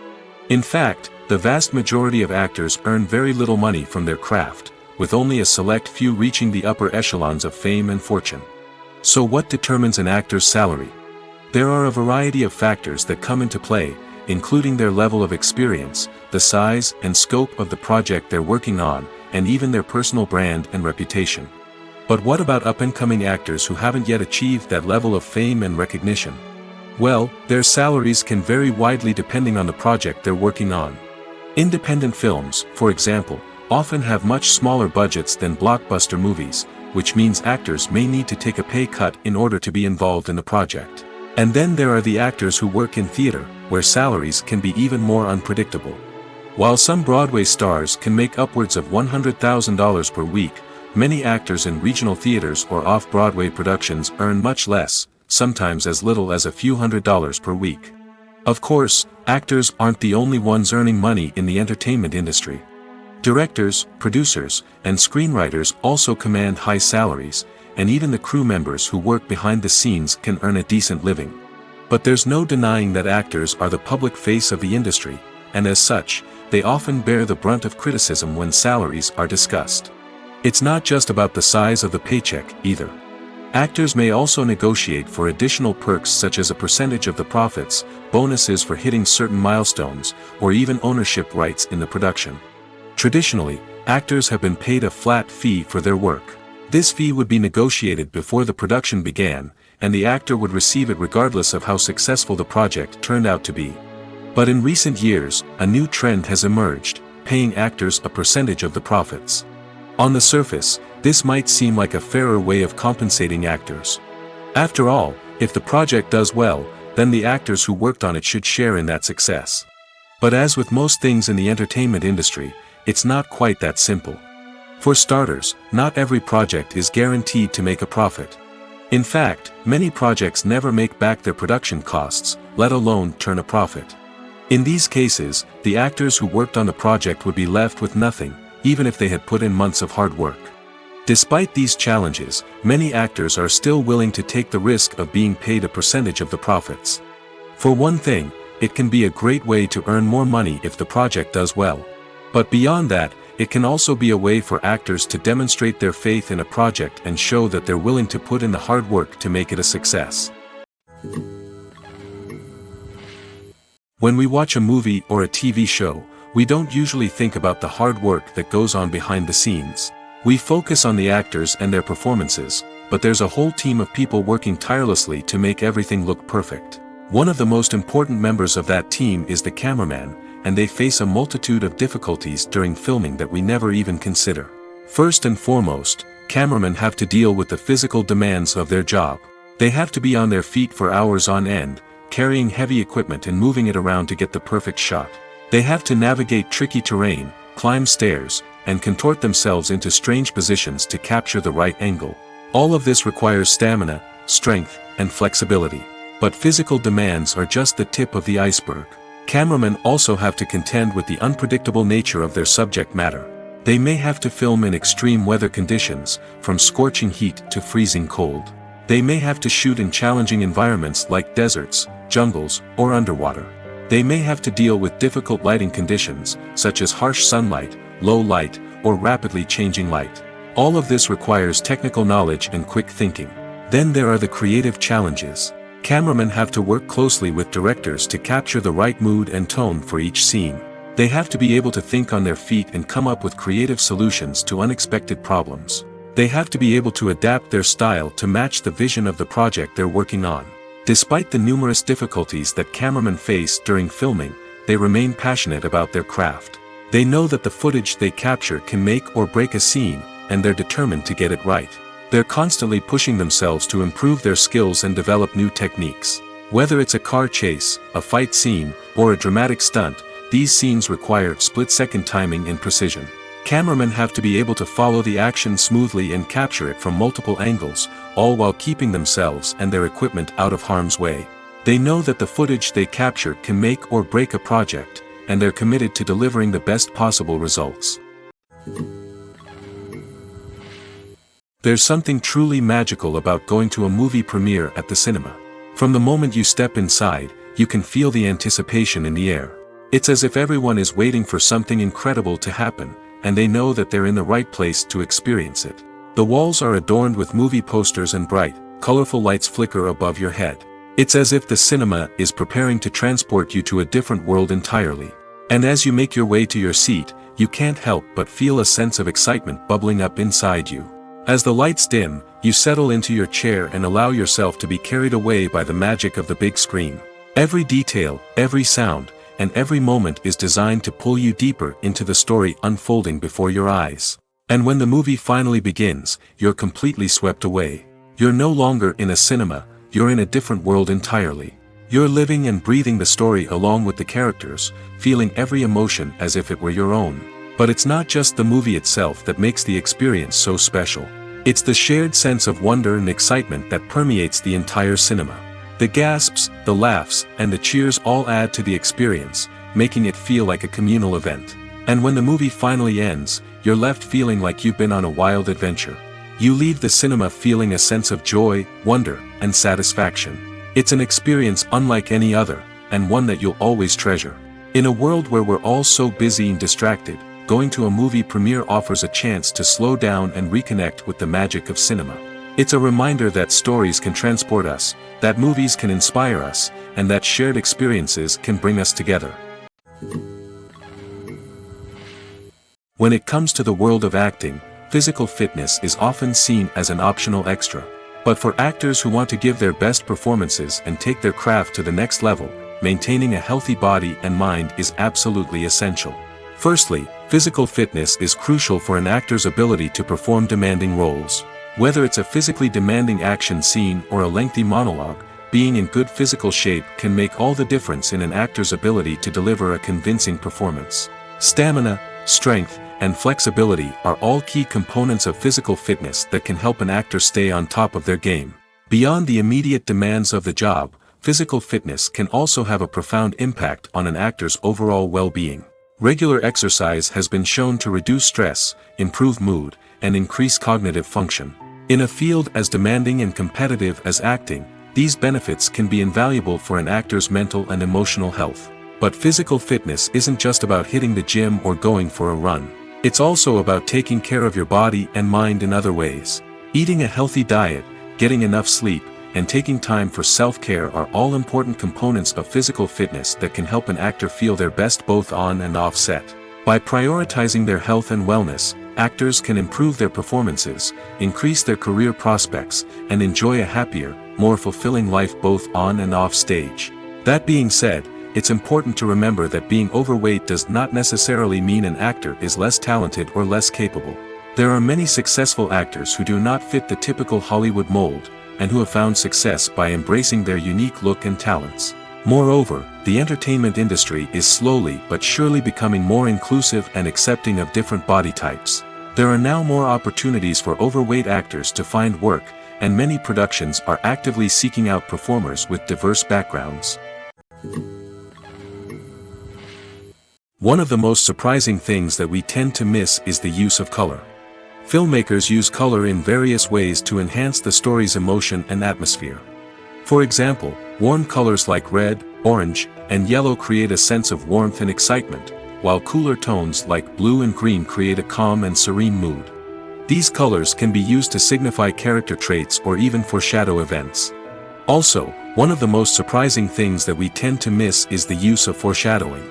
In fact, the vast majority of actors earn very little money from their craft, with only a select few reaching the upper echelons of fame and fortune. So what determines an actor's salary? There are a variety of factors that come into play, including their level of experience, the size and scope of the project they're working on, and even their personal brand and reputation. But what about up-and-coming actors who haven't yet achieved that level of fame and recognition? Well, their salaries can vary widely depending on the project they're working on. Independent films, for example, often have much smaller budgets than blockbuster movies, which means actors may need to take a pay cut in order to be involved in the project. And then there are the actors who work in theater, where salaries can be even more unpredictable. While some Broadway stars can make upwards of $100,000 per week, many actors in regional theaters or off-Broadway productions earn much less, sometimes as little as a few $100s per week. Of course, actors aren't the only ones earning money in the entertainment industry. Directors, producers, and screenwriters also command high salaries, and even the crew members who work behind the scenes can earn a decent living. But there's no denying that actors are the public face of the industry, and as such, they often bear the brunt of criticism when salaries are discussed. It's not just about the size of the paycheck, either. Actors may also negotiate for additional perks such as a percentage of the profits, bonuses for hitting certain milestones, or even ownership rights in the production. Traditionally, actors have been paid a flat fee for their work. This fee would be negotiated before the production began, and the actor would receive it regardless of how successful the project turned out to be. But in recent years, a new trend has emerged, paying actors a percentage of the profits. On the surface, this might seem like a fairer way of compensating actors. After all, if the project does well, then the actors who worked on it should share in that success. But as with most things in the entertainment industry, it's not quite that simple. For starters, not every project is guaranteed to make a profit. In fact, many projects never make back their production costs, let alone turn a profit. In these cases, the actors who worked on the project would be left with nothing, even if they had put in months of hard work. Despite these challenges, many actors are still willing to take the risk of being paid a percentage of the profits. For one thing, it can be a great way to earn more money if the project does well. But beyond that, it can also be a way for actors to demonstrate their faith in a project and show that they're willing to put in the hard work to make it a success. When we watch a movie or a TV show, we don't usually think about the hard work that goes on behind the scenes. We focus on the actors and their performances, but there's a whole team of people working tirelessly to make everything look perfect. One of the most important members of that team is the cameraman, and they face a multitude of difficulties during filming that we never even consider. First and foremost, cameramen have to deal with the physical demands of their job. They have to be on their feet for hours on end, carrying heavy equipment and moving it around to get the perfect shot. They have to navigate tricky terrain, climb stairs, and contort themselves into strange positions to capture the right angle. All of this requires stamina, strength, and flexibility. But physical demands are just the tip of the iceberg. Cameramen also have to contend with the unpredictable nature of their subject matter. They may have to film in extreme weather conditions, from scorching heat to freezing cold. They may have to shoot in challenging environments like deserts, jungles, or underwater. They may have to deal with difficult lighting conditions, such as harsh sunlight, low light, or rapidly changing light. All of this requires technical knowledge and quick thinking. Then there are the creative challenges. Cameramen have to work closely with directors to capture the right mood and tone for each scene. They have to be able to think on their feet and come up with creative solutions to unexpected problems. They have to be able to adapt their style to match the vision of the project they're working on. Despite the numerous difficulties that cameramen face during filming, they remain passionate about their craft. They know that the footage they capture can make or break a scene, and they're determined to get it right. They're constantly pushing themselves to improve their skills and develop new techniques. Whether it's a car chase, a fight scene, or a dramatic stunt, these scenes require split-second timing and precision. Cameramen have to be able to follow the action smoothly and capture it from multiple angles, all while keeping themselves and their equipment out of harm's way. They know that the footage they capture can make or break a project, and they're committed to delivering the best possible results. There's something truly magical about going to a movie premiere at the cinema. From the moment you step inside, you can feel the anticipation in the air. It's as if everyone is waiting for something incredible to happen, and they know that they're in the right place to experience it. The walls are adorned with movie posters and bright, colorful lights flicker above your head. It's as if the cinema is preparing to transport you to a different world entirely. And as you make your way to your seat, you can't help but feel a sense of excitement bubbling up inside you. As the lights dim, you settle into your chair and allow yourself to be carried away by the magic of the big screen. Every detail, every sound, and every moment is designed to pull you deeper into the story unfolding before your eyes. And when the movie finally begins, you're completely swept away. You're no longer in a cinema, you're in a different world entirely. You're living and breathing the story along with the characters, feeling every emotion as if it were your own. But it's not just the movie itself that makes the experience so special. It's the shared sense of wonder and excitement that permeates the entire cinema. The gasps, the laughs, and the cheers all add to the experience, making it feel like a communal event. And when the movie finally ends, you're left feeling like you've been on a wild adventure. You leave the cinema feeling a sense of joy, wonder, and satisfaction. It's an experience unlike any other, and one that you'll always treasure. In a world where we're all so busy and distracted, going to a movie premiere offers a chance to slow down and reconnect with the magic of cinema. It's a reminder that stories can transport us, that movies can inspire us, and that shared experiences can bring us together. When it comes to the world of acting, physical fitness is often seen as an optional extra. But for actors who want to give their best performances and take their craft to the next level, maintaining a healthy body and mind is absolutely essential. Firstly, physical fitness is crucial for an actor's ability to perform demanding roles. Whether it's a physically demanding action scene or a lengthy monologue, being in good physical shape can make all the difference in an actor's ability to deliver a convincing performance. Stamina, strength, and flexibility are all key components of physical fitness that can help an actor stay on top of their game. Beyond the immediate demands of the job, physical fitness can also have a profound impact on an actor's overall well-being. Regular exercise has been shown to reduce stress, improve mood, and increase cognitive function. In a field as demanding and competitive as acting, these benefits can be invaluable for an actor's mental and emotional health. But physical fitness isn't just about hitting the gym or going for a run. It's also about taking care of your body and mind in other ways. Eating a healthy diet, getting enough sleep, and taking time for self-care are all important components of physical fitness that can help an actor feel their best both on and off set. By prioritizing their health and wellness, actors can improve their performances, increase their career prospects, and enjoy a happier, more fulfilling life both on and off stage. That being said, it's important to remember that being overweight does not necessarily mean an actor is less talented or less capable. There are many successful actors who do not fit the typical Hollywood mold, and who have found success by embracing their unique look and talents. Moreover, the entertainment industry is slowly but surely becoming more inclusive and accepting of different body types. There are now more opportunities for overweight actors to find work, and many productions are actively seeking out performers with diverse backgrounds. One of the most surprising things that we tend to miss is the use of color. Filmmakers use color in various ways to enhance the story's emotion and atmosphere. For example, warm colors like red, orange, and yellow create a sense of warmth and excitement, while cooler tones like blue and green create a calm and serene mood. These colors can be used to signify character traits or even foreshadow events. Also, one of the most surprising things that we tend to miss is the use of foreshadowing.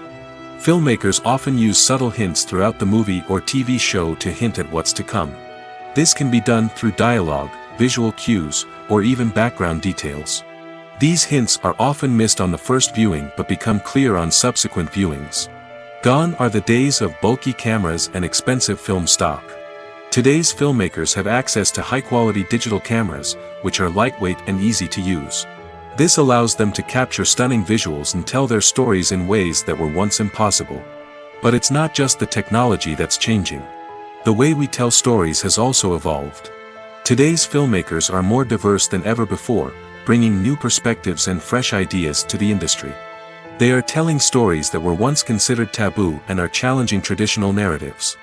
Filmmakers often use subtle hints throughout the movie or TV show to hint at what's to come. This can be done through dialogue, visual cues, or even background details. These hints are often missed on the first viewing but become clear on subsequent viewings. Gone are the days of bulky cameras and expensive film stock. Today's filmmakers have access to high-quality digital cameras, which are lightweight and easy to use. This allows them to capture stunning visuals and tell their stories in ways that were once impossible. But it's not just the technology that's changing. The way we tell stories has also evolved. Today's filmmakers are more diverse than ever before, bringing new perspectives and fresh ideas to the industry. They are telling stories that were once considered taboo and are challenging traditional narratives.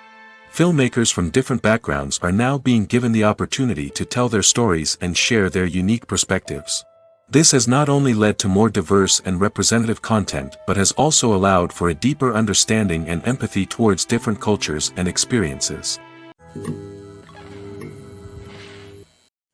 Filmmakers from different backgrounds are now being given the opportunity to tell their stories and share their unique perspectives. This has not only led to more diverse and representative content but has also allowed for a deeper understanding and empathy towards different cultures and experiences.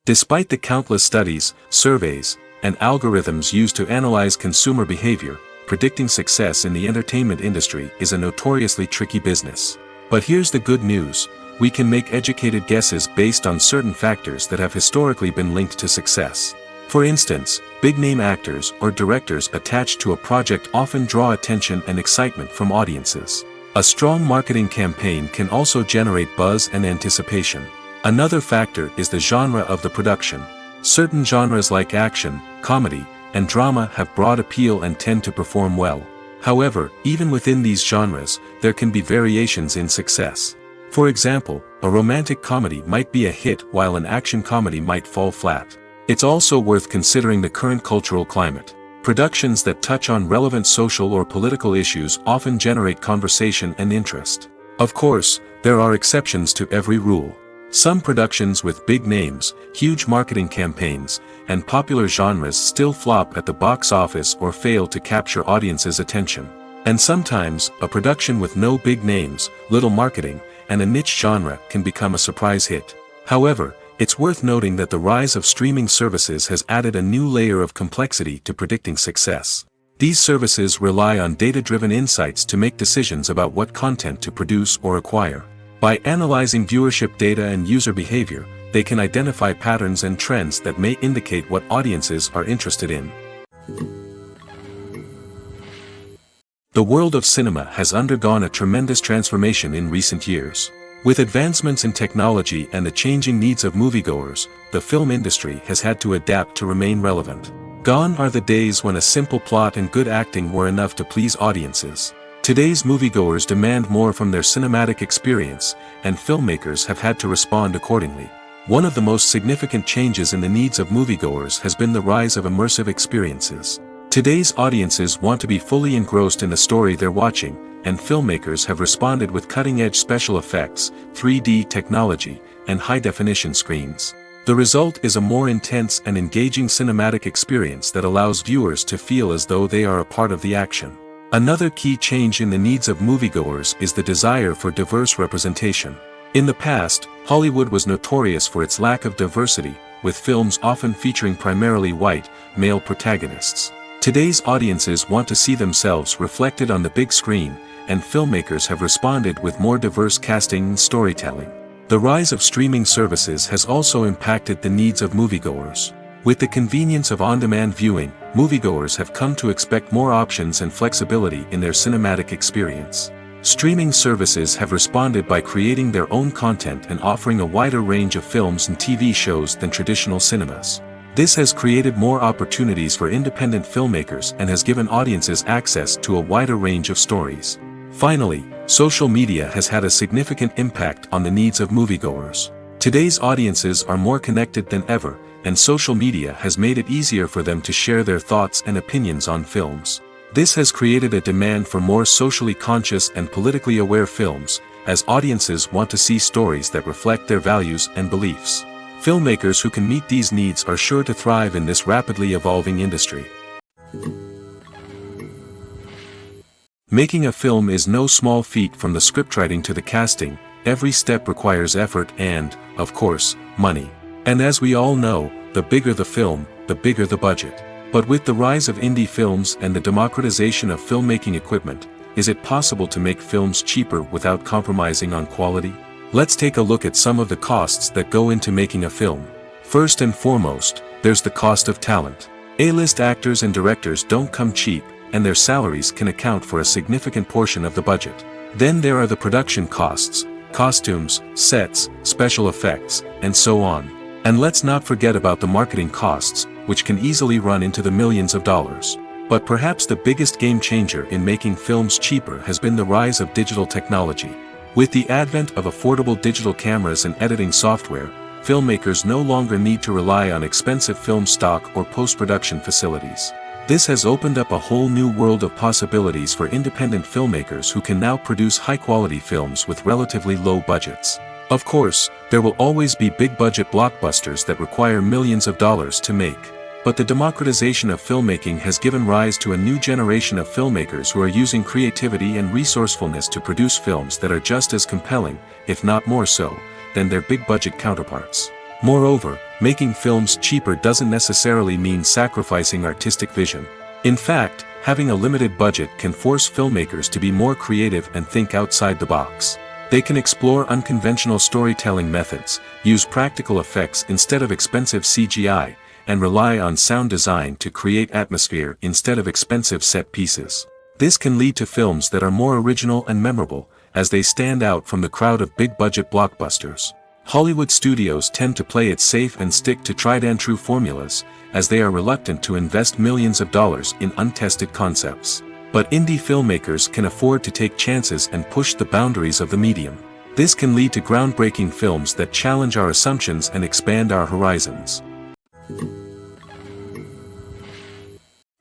Despite the countless studies, surveys, and algorithms used to analyze consumer behavior, predicting success in the entertainment industry is a notoriously tricky business. But here's the good news: we can make educated guesses based on certain factors that have historically been linked to success. For instance, big-name actors or directors attached to a project often draw attention and excitement from audiences. A strong marketing campaign can also generate buzz and anticipation. Another factor is the genre of the production. Certain genres like action, comedy, and drama have broad appeal and tend to perform well. However, even within these genres, there can be variations in success. For example, a romantic comedy might be a hit while an action comedy might fall flat. It's also worth considering the current cultural climate. Productions that touch on relevant social or political issues often generate conversation and interest. Of course, there are exceptions to every rule. Some productions with big names, huge marketing campaigns, and popular genres still flop at the box office or fail to capture audiences' attention. And sometimes, a production with no big names, little marketing, and a niche genre can become a surprise hit. However, it's worth noting that the rise of streaming services has added a new layer of complexity to predicting success. These services rely on data-driven insights to make decisions about what content to produce or acquire. By analyzing viewership data and user behavior, they can identify patterns and trends that may indicate what audiences are interested in. The world of cinema has undergone a tremendous transformation in recent years. With advancements in technology and the changing needs of moviegoers, the film industry has had to adapt to remain relevant. Gone are the days when a simple plot and good acting were enough to please audiences. Today's moviegoers demand more from their cinematic experience, and filmmakers have had to respond accordingly. One of the most significant changes in the needs of moviegoers has been the rise of immersive experiences. Today's audiences want to be fully engrossed in the story they're watching, and filmmakers have responded with cutting-edge special effects, 3D technology, and high-definition screens. The result is a more intense and engaging cinematic experience that allows viewers to feel as though they are a part of the action. Another key change in the needs of moviegoers is the desire for diverse representation. In the past, Hollywood was notorious for its lack of diversity, with films often featuring primarily white, male protagonists. Today's audiences want to see themselves reflected on the big screen, and filmmakers have responded with more diverse casting and storytelling. The rise of streaming services has also impacted the needs of moviegoers. With the convenience of on-demand viewing, moviegoers have come to expect more options and flexibility in their cinematic experience. Streaming services have responded by creating their own content and offering a wider range of films and TV shows than traditional cinemas. This has created more opportunities for independent filmmakers and has given audiences access to a wider range of stories. Finally, social media has had a significant impact on the needs of moviegoers. Today's audiences are more connected than ever, and social media has made it easier for them to share their thoughts and opinions on films. This has created a demand for more socially conscious and politically aware films, as audiences want to see stories that reflect their values and beliefs. Filmmakers who can meet these needs are sure to thrive in this rapidly evolving industry. Making a film is no small feat. From the scriptwriting to the casting, every step requires effort and, of course, money. And as we all know, the bigger the film, the bigger the budget. But with the rise of indie films and the democratization of filmmaking equipment, is it possible to make films cheaper without compromising on quality? Let's take a look at some of the costs that go into making a film. First and foremost, there's the cost of talent. A-list actors and directors don't come cheap, and their salaries can account for a significant portion of the budget. Then there are the production costs, costumes, sets, special effects, and so on. And let's not forget about the marketing costs, which can easily run into the millions of dollars. But perhaps the biggest game changer in making films cheaper has been the rise of digital technology. With the advent of affordable digital cameras and editing software, filmmakers no longer need to rely on expensive film stock or post-production facilities. This has opened up a whole new world of possibilities for independent filmmakers who can now produce high-quality films with relatively low budgets. Of course, there will always be big-budget blockbusters that require millions of dollars to make. But the democratization of filmmaking has given rise to a new generation of filmmakers who are using creativity and resourcefulness to produce films that are just as compelling, if not more so, than their big-budget counterparts. Moreover, making films cheaper doesn't necessarily mean sacrificing artistic vision. In fact, having a limited budget can force filmmakers to be more creative and think outside the box. They can explore unconventional storytelling methods, use practical effects instead of expensive CGI, and rely on sound design to create atmosphere instead of expensive set pieces. This can lead to films that are more original and memorable, as they stand out from the crowd of big-budget blockbusters. Hollywood studios tend to play it safe and stick to tried-and-true formulas, as they are reluctant to invest millions of dollars in untested concepts. But indie filmmakers can afford to take chances and push the boundaries of the medium. This can lead to groundbreaking films that challenge our assumptions and expand our horizons.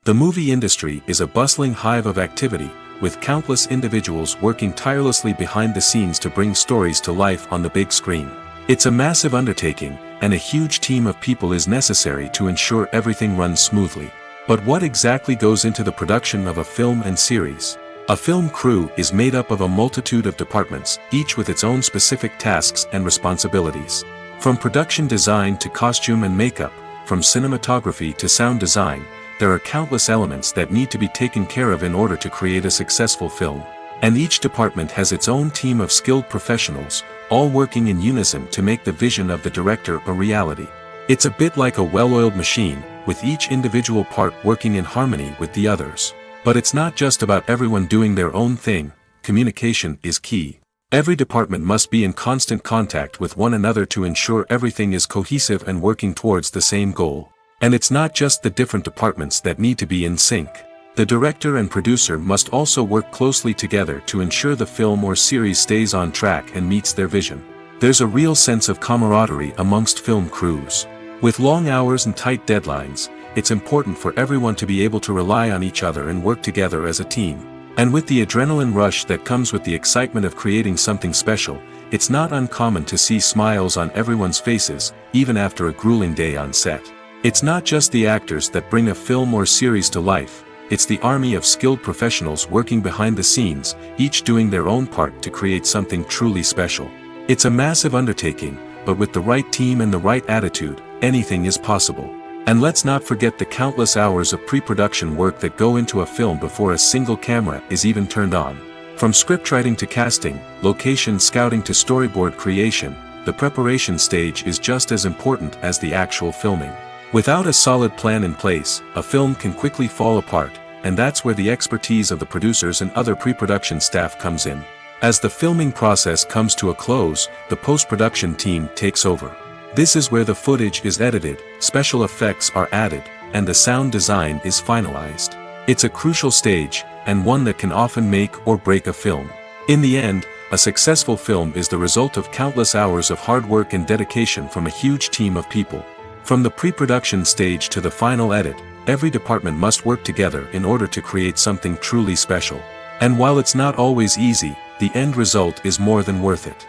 The movie industry is a bustling hive of activity, with countless individuals working tirelessly behind the scenes to bring stories to life on the big screen. It's a massive undertaking, and a huge team of people is necessary to ensure everything runs smoothly. But what exactly goes into the production of a film and series? A film crew is made up of a multitude of departments, each with its own specific tasks and responsibilities. From production design to costume and makeup, from cinematography to sound design, there are countless elements that need to be taken care of in order to create a successful film. And each department has its own team of skilled professionals, all working in unison to make the vision of the director a reality. It's a bit like a well-oiled machine, with each individual part working in harmony with the others. But it's not just about everyone doing their own thing. Communication is key. Every department must be in constant contact with one another to ensure everything is cohesive and working towards the same goal. And it's not just the different departments that need to be in sync. The director and producer must also work closely together to ensure the film or series stays on track and meets their vision. There's a real sense of camaraderie amongst film crews. With long hours and tight deadlines, it's important for everyone to be able to rely on each other and work together as a team. And with the adrenaline rush that comes with the excitement of creating something special, it's not uncommon to see smiles on everyone's faces, even after a grueling day on set. It's not just the actors that bring a film or series to life. It's the army of skilled professionals working behind the scenes, each doing their own part to create something truly special. It's a massive undertaking, but with the right team and the right attitude, anything is possible. And let's not forget the countless hours of pre-production work that go into a film before a single camera is even turned on. From scriptwriting to casting, location scouting to storyboard creation, the preparation stage is just as important as the actual filming. Without a solid plan in place, a film can quickly fall apart, and that's where the expertise of the producers and other pre-production staff comes in. As the filming process comes to a close, the post-production team takes over. This is where the footage is edited, special effects are added, and the sound design is finalized. It's a crucial stage, and one that can often make or break a film. In the end, a successful film is the result of countless hours of hard work and dedication from a huge team of people. From the pre-production stage to the final edit, every department must work together in order to create something truly special. And while it's not always easy, the end result is more than worth it.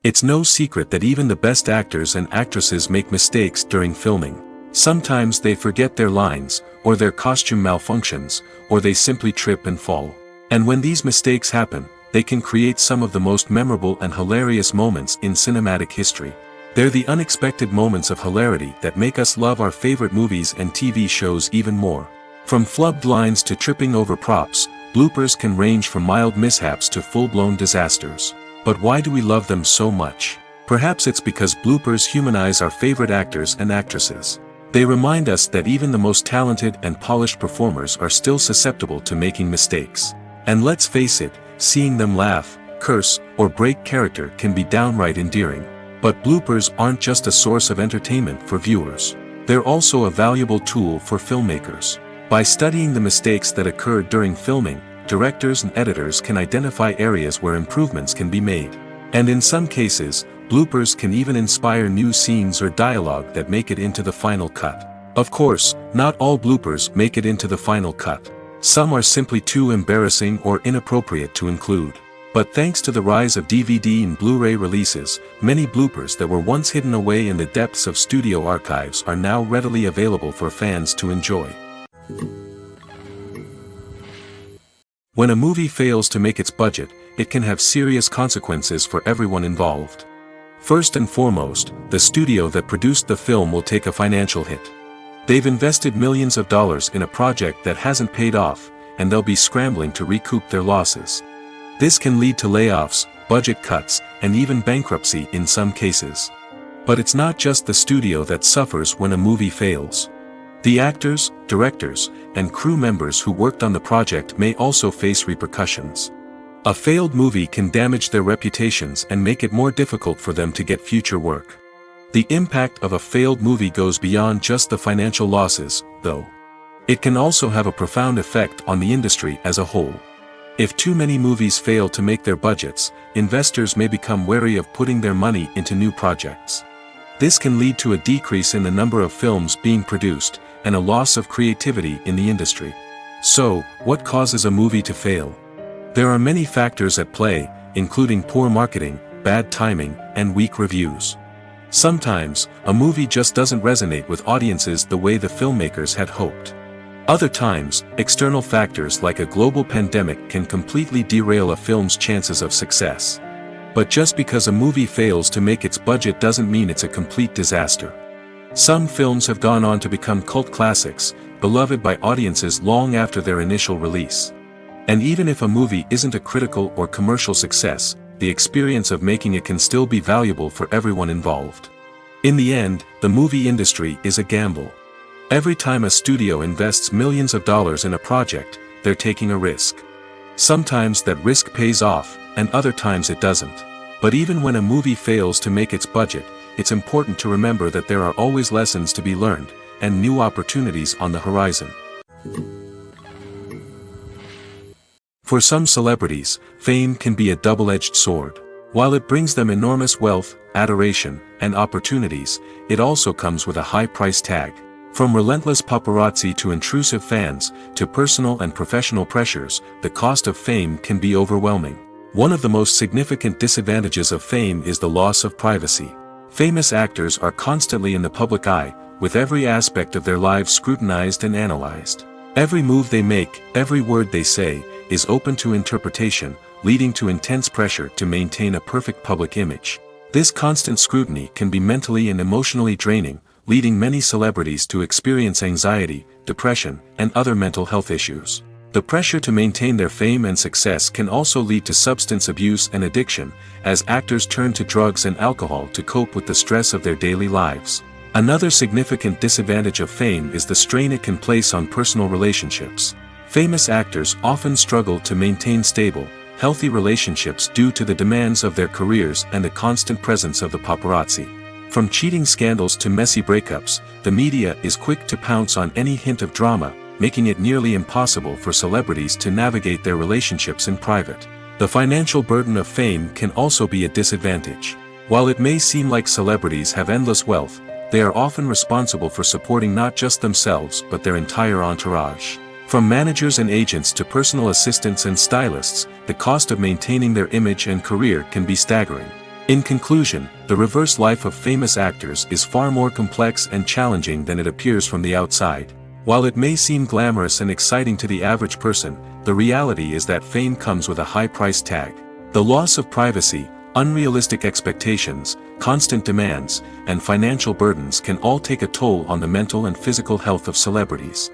It's no secret that even the best actors and actresses make mistakes during filming. Sometimes they forget their lines, or their costume malfunctions, or they simply trip and fall. And when these mistakes happen, they can create some of the most memorable and hilarious moments in cinematic history. They're the unexpected moments of hilarity that make us love our favorite movies and TV shows even more. From flubbed lines to tripping over props, bloopers can range from mild mishaps to full-blown disasters. But why do we love them so much? Perhaps it's because bloopers humanize our favorite actors and actresses. They remind us that even the most talented and polished performers are still susceptible to making mistakes. And let's face it, seeing them laugh, curse, or break character can be downright endearing. But bloopers aren't just a source of entertainment for viewers. They're also a valuable tool for filmmakers. By studying the mistakes that occurred during filming, directors and editors can identify areas where improvements can be made. And in some cases, bloopers can even inspire new scenes or dialogue that make it into the final cut. Of course, not all bloopers make it into the final cut. Some are simply too embarrassing or inappropriate to include. But thanks to the rise of DVD and Blu-ray releases, many bloopers that were once hidden away in the depths of studio archives are now readily available for fans to enjoy. When a movie fails to make its budget, it can have serious consequences for everyone involved. First and foremost, the studio that produced the film will take a financial hit. They've invested millions of dollars in a project that hasn't paid off, and they'll be scrambling to recoup their losses. This can lead to layoffs, budget cuts, and even bankruptcy in some cases. But it's not just the studio that suffers when a movie fails. The actors, directors, and crew members who worked on the project may also face repercussions. A failed movie can damage their reputations and make it more difficult for them to get future work. The impact of a failed movie goes beyond just the financial losses, though. It can also have a profound effect on the industry as a whole. If too many movies fail to make their budgets, investors may become wary of putting their money into new projects. This can lead to a decrease in the number of films being produced, and a loss of creativity in the industry. So, what causes a movie to fail? There are many factors at play, including poor marketing, bad timing, and weak reviews. Sometimes, a movie just doesn't resonate with audiences the way the filmmakers had hoped. Other times, external factors like a global pandemic can completely derail a film's chances of success. But just because a movie fails to make its budget doesn't mean it's a complete disaster. Some films have gone on to become cult classics, beloved by audiences long after their initial release. And even if a movie isn't a critical or commercial success, the experience of making it can still be valuable for everyone involved. In the end, the movie industry is a gamble. Every time a studio invests millions of dollars in a project, they're taking a risk. Sometimes that risk pays off, and other times it doesn't. But even when a movie fails to make its budget, it's important to remember that there are always lessons to be learned, and new opportunities on the horizon. For some celebrities, fame can be a double-edged sword. While it brings them enormous wealth, adoration, and opportunities, it also comes with a high price tag. From relentless paparazzi to intrusive fans, to personal and professional pressures, the cost of fame can be overwhelming. One of the most significant disadvantages of fame is the loss of privacy. Famous actors are constantly in the public eye, with every aspect of their lives scrutinized and analyzed. Every move they make, every word they say, is open to interpretation, leading to intense pressure to maintain a perfect public image. This constant scrutiny can be mentally and emotionally draining, leading many celebrities to experience anxiety, depression, and other mental health issues. The pressure to maintain their fame and success can also lead to substance abuse and addiction, as actors turn to drugs and alcohol to cope with the stress of their daily lives. Another significant disadvantage of fame is the strain it can place on personal relationships. Famous actors often struggle to maintain stable, healthy relationships due to the demands of their careers and the constant presence of the paparazzi. From cheating scandals to messy breakups, the media is quick to pounce on any hint of drama, making it nearly impossible for celebrities to navigate their relationships in private. The financial burden of fame can also be a disadvantage. While it may seem like celebrities have endless wealth, they are often responsible for supporting not just themselves but their entire entourage. From managers and agents to personal assistants and stylists, the cost of maintaining their image and career can be staggering. In conclusion, the reverse life of famous actors is far more complex and challenging than it appears from the outside. While it may seem glamorous and exciting to the average person, the reality is that fame comes with a high price tag. The loss of privacy, unrealistic expectations, constant demands, and financial burdens can all take a toll on the mental and physical health of celebrities.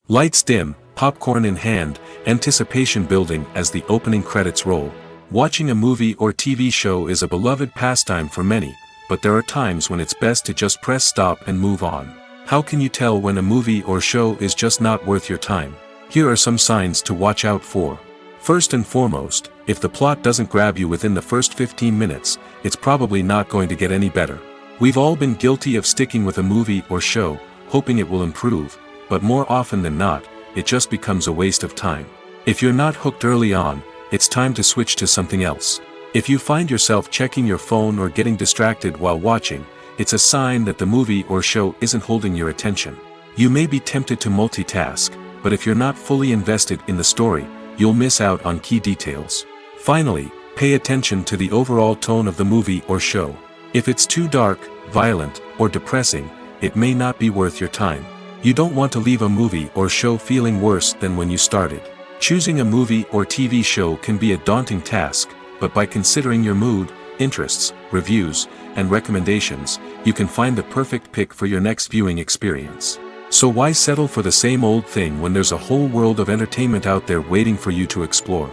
Lights dim, popcorn in hand, anticipation building as the opening credits roll. Watching a movie or TV show is a beloved pastime for many, but there are times when it's best to just press stop and move on. How can you tell when a movie or show is just not worth your time? Here are some signs to watch out for. First and foremost, if the plot doesn't grab you within the first 15 minutes, it's probably not going to get any better. We've all been guilty of sticking with a movie or show, hoping it will improve, but more often than not, it just becomes a waste of time. If you're not hooked early on, it's time to switch to something else. If you find yourself checking your phone or getting distracted while watching, it's a sign that the movie or show isn't holding your attention. You may be tempted to multitask, but if you're not fully invested in the story, you'll miss out on key details. Finally, pay attention to the overall tone of the movie or show. If it's too dark, violent, or depressing, it may not be worth your time. You don't want to leave a movie or show feeling worse than when you started. Choosing a movie or TV show can be a daunting task, but by considering your mood, interests, reviews, and recommendations, you can find the perfect pick for your next viewing experience. So why settle for the same old thing when there's a whole world of entertainment out there waiting for you to explore?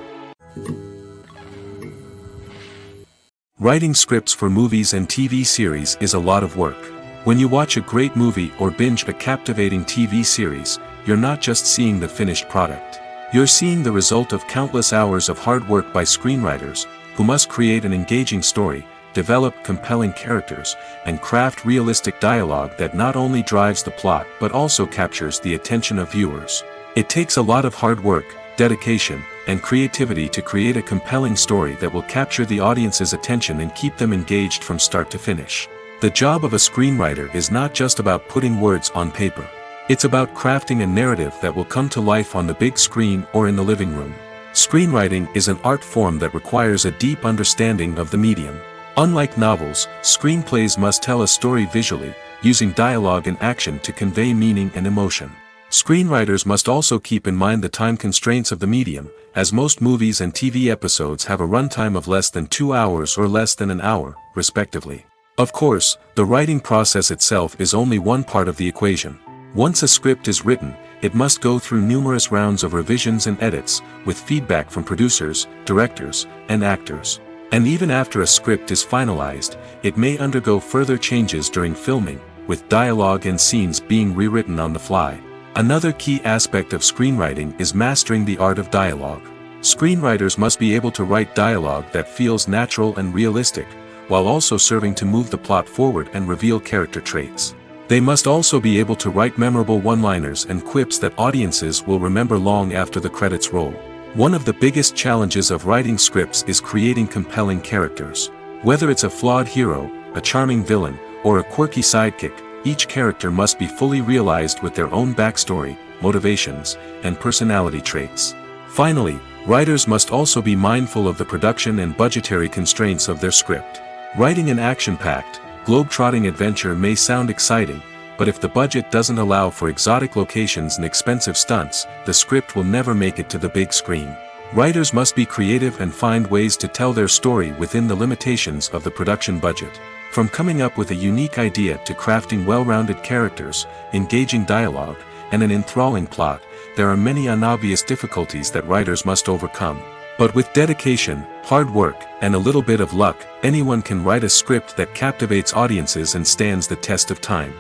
Writing scripts for movies and TV series is a lot of work. When you watch a great movie or binge a captivating TV series, you're not just seeing the finished product. You're seeing the result of countless hours of hard work by screenwriters, who must create an engaging story, develop compelling characters, and craft realistic dialogue that not only drives the plot but also captures the attention of viewers. It takes a lot of hard work, dedication, and creativity to create a compelling story that will capture the audience's attention and keep them engaged from start to finish. The job of a screenwriter is not just about putting words on paper. It's about crafting a narrative that will come to life on the big screen or in the living room. Screenwriting is an art form that requires a deep understanding of the medium. Unlike novels, screenplays must tell a story visually, using dialogue and action to convey meaning and emotion. Screenwriters must also keep in mind the time constraints of the medium, as most movies and TV episodes have a runtime of less than 2 hours or less than an hour, respectively. Of course, the writing process itself is only one part of the equation. Once a script is written, it must go through numerous rounds of revisions and edits, with feedback from producers, directors, and actors. And even after a script is finalized, it may undergo further changes during filming, with dialogue and scenes being rewritten on the fly. Another key aspect of screenwriting is mastering the art of dialogue. Screenwriters must be able to write dialogue that feels natural and realistic, while also serving to move the plot forward and reveal character traits. They must also be able to write memorable one-liners and quips that audiences will remember long after the credits roll. One of the biggest challenges of writing scripts is creating compelling characters. Whether it's a flawed hero, a charming villain, or a quirky sidekick, each character must be fully realized with their own backstory, motivations, and personality traits. Finally, writers must also be mindful of the production and budgetary constraints of their script. Writing an action-packed, globe-trotting adventure may sound exciting, but if the budget doesn't allow for exotic locations and expensive stunts, the script will never make it to the big screen. Writers must be creative and find ways to tell their story within the limitations of the production budget. From coming up with a unique idea to crafting well-rounded characters, engaging dialogue, and an enthralling plot, there are many unobvious difficulties that writers must overcome. But with dedication, hard work, and a little bit of luck, anyone can write a script that captivates audiences and stands the test of time.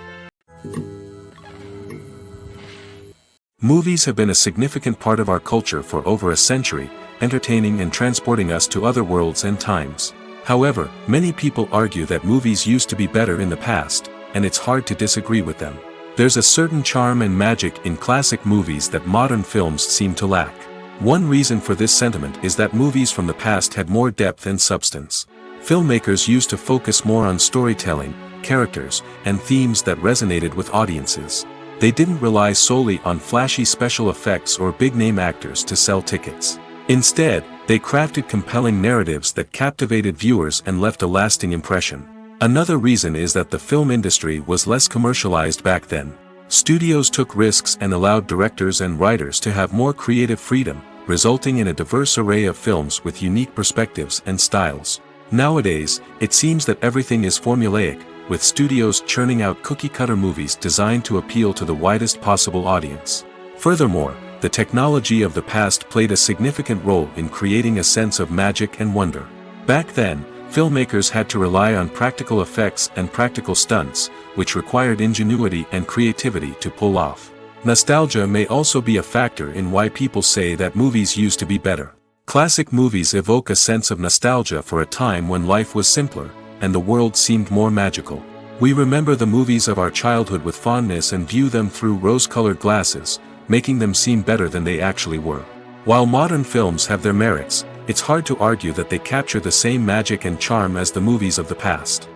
Movies have been a significant part of our culture for over a century, entertaining and transporting us to other worlds and times. However, many people argue that movies used to be better in the past, and it's hard to disagree with them. There's a certain charm and magic in classic movies that modern films seem to lack. One reason for this sentiment is that movies from the past had more depth and substance. Filmmakers used to focus more on storytelling, characters, and themes that resonated with audiences. They didn't rely solely on flashy special effects or big-name actors to sell tickets. Instead, they crafted compelling narratives that captivated viewers and left a lasting impression. Another reason is that the film industry was less commercialized back then. Studios took risks and allowed directors and writers to have more creative freedom, resulting in a diverse array of films with unique perspectives and styles. Nowadays, it seems that everything is formulaic, with studios churning out cookie-cutter movies designed to appeal to the widest possible audience. Furthermore, the technology of the past played a significant role in creating a sense of magic and wonder. Back then, filmmakers had to rely on practical effects and practical stunts, which required ingenuity and creativity to pull off. Nostalgia may also be a factor in why people say that movies used to be better. Classic movies evoke a sense of nostalgia for a time when life was simpler, and the world seemed more magical. We remember the movies of our childhood with fondness and view them through rose-colored glasses, making them seem better than they actually were. While modern films have their merits, it's hard to argue that they capture the same magic and charm as the movies of the past.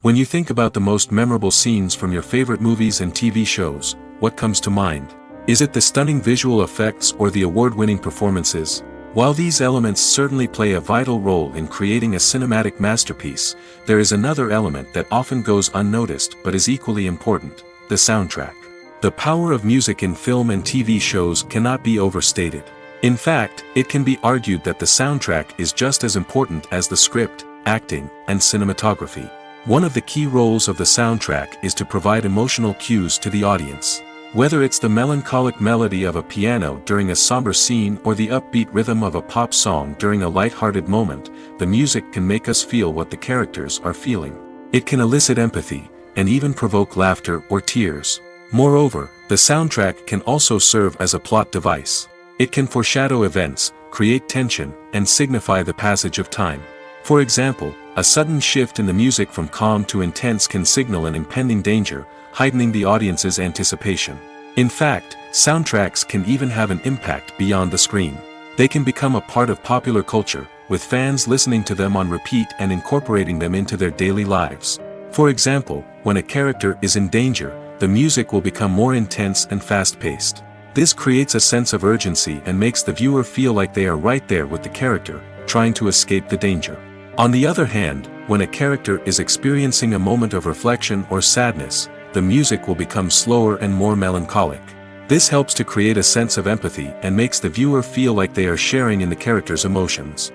When you think about the most memorable scenes from your favorite movies and TV shows, what comes to mind? Is it the stunning visual effects or the award-winning performances? While these elements certainly play a vital role in creating a cinematic masterpiece, there is another element that often goes unnoticed but is equally important: the soundtrack. The power of music in film and TV shows cannot be overstated. In fact, it can be argued that the soundtrack is just as important as the script, acting, and cinematography. One of the key roles of the soundtrack is to provide emotional cues to the audience. Whether it's the melancholic melody of a piano during a somber scene or the upbeat rhythm of a pop song during a light-hearted moment, the music can make us feel what the characters are feeling. It can elicit empathy, and even provoke laughter or tears. Moreover, the soundtrack can also serve as a plot device. It can foreshadow events, create tension, and signify the passage of time. For example, a sudden shift in the music from calm to intense can signal an impending danger, heightening the audience's anticipation. In fact, soundtracks can even have an impact beyond the screen. They can become a part of popular culture, with fans listening to them on repeat and incorporating them into their daily lives. For example, when a character is in danger, the music will become more intense and fast-paced. This creates a sense of urgency and makes the viewer feel like they are right there with the character, trying to escape the danger. On the other hand, when a character is experiencing a moment of reflection or sadness, the music will become slower and more melancholic. This helps to create a sense of empathy and makes the viewer feel like they are sharing in the character's emotions.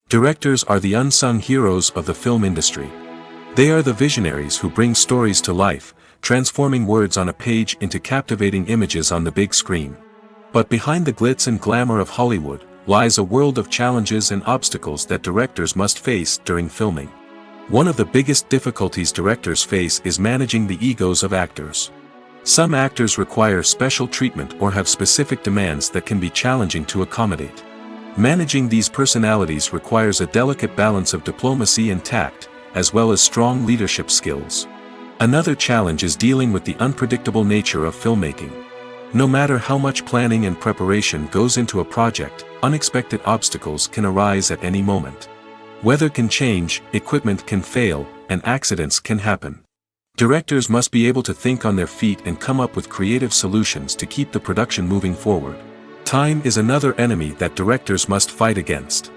Directors are the unsung heroes of the film industry. They are the visionaries who bring stories to life, transforming words on a page into captivating images on the big screen. But behind the glitz and glamour of Hollywood lies a world of challenges and obstacles that directors must face during filming. One of the biggest difficulties directors face is managing the egos of actors. Some actors require special treatment or have specific demands that can be challenging to accommodate. Managing these personalities requires a delicate balance of diplomacy and tact, as well as strong leadership skills. Another challenge is dealing with the unpredictable nature of filmmaking. No matter how much planning and preparation goes into a project, unexpected obstacles can arise at any moment. Weather can change, equipment can fail, and accidents can happen. Directors must be able to think on their feet and come up with creative solutions to keep the production moving forward. Time is another enemy that directors must fight against.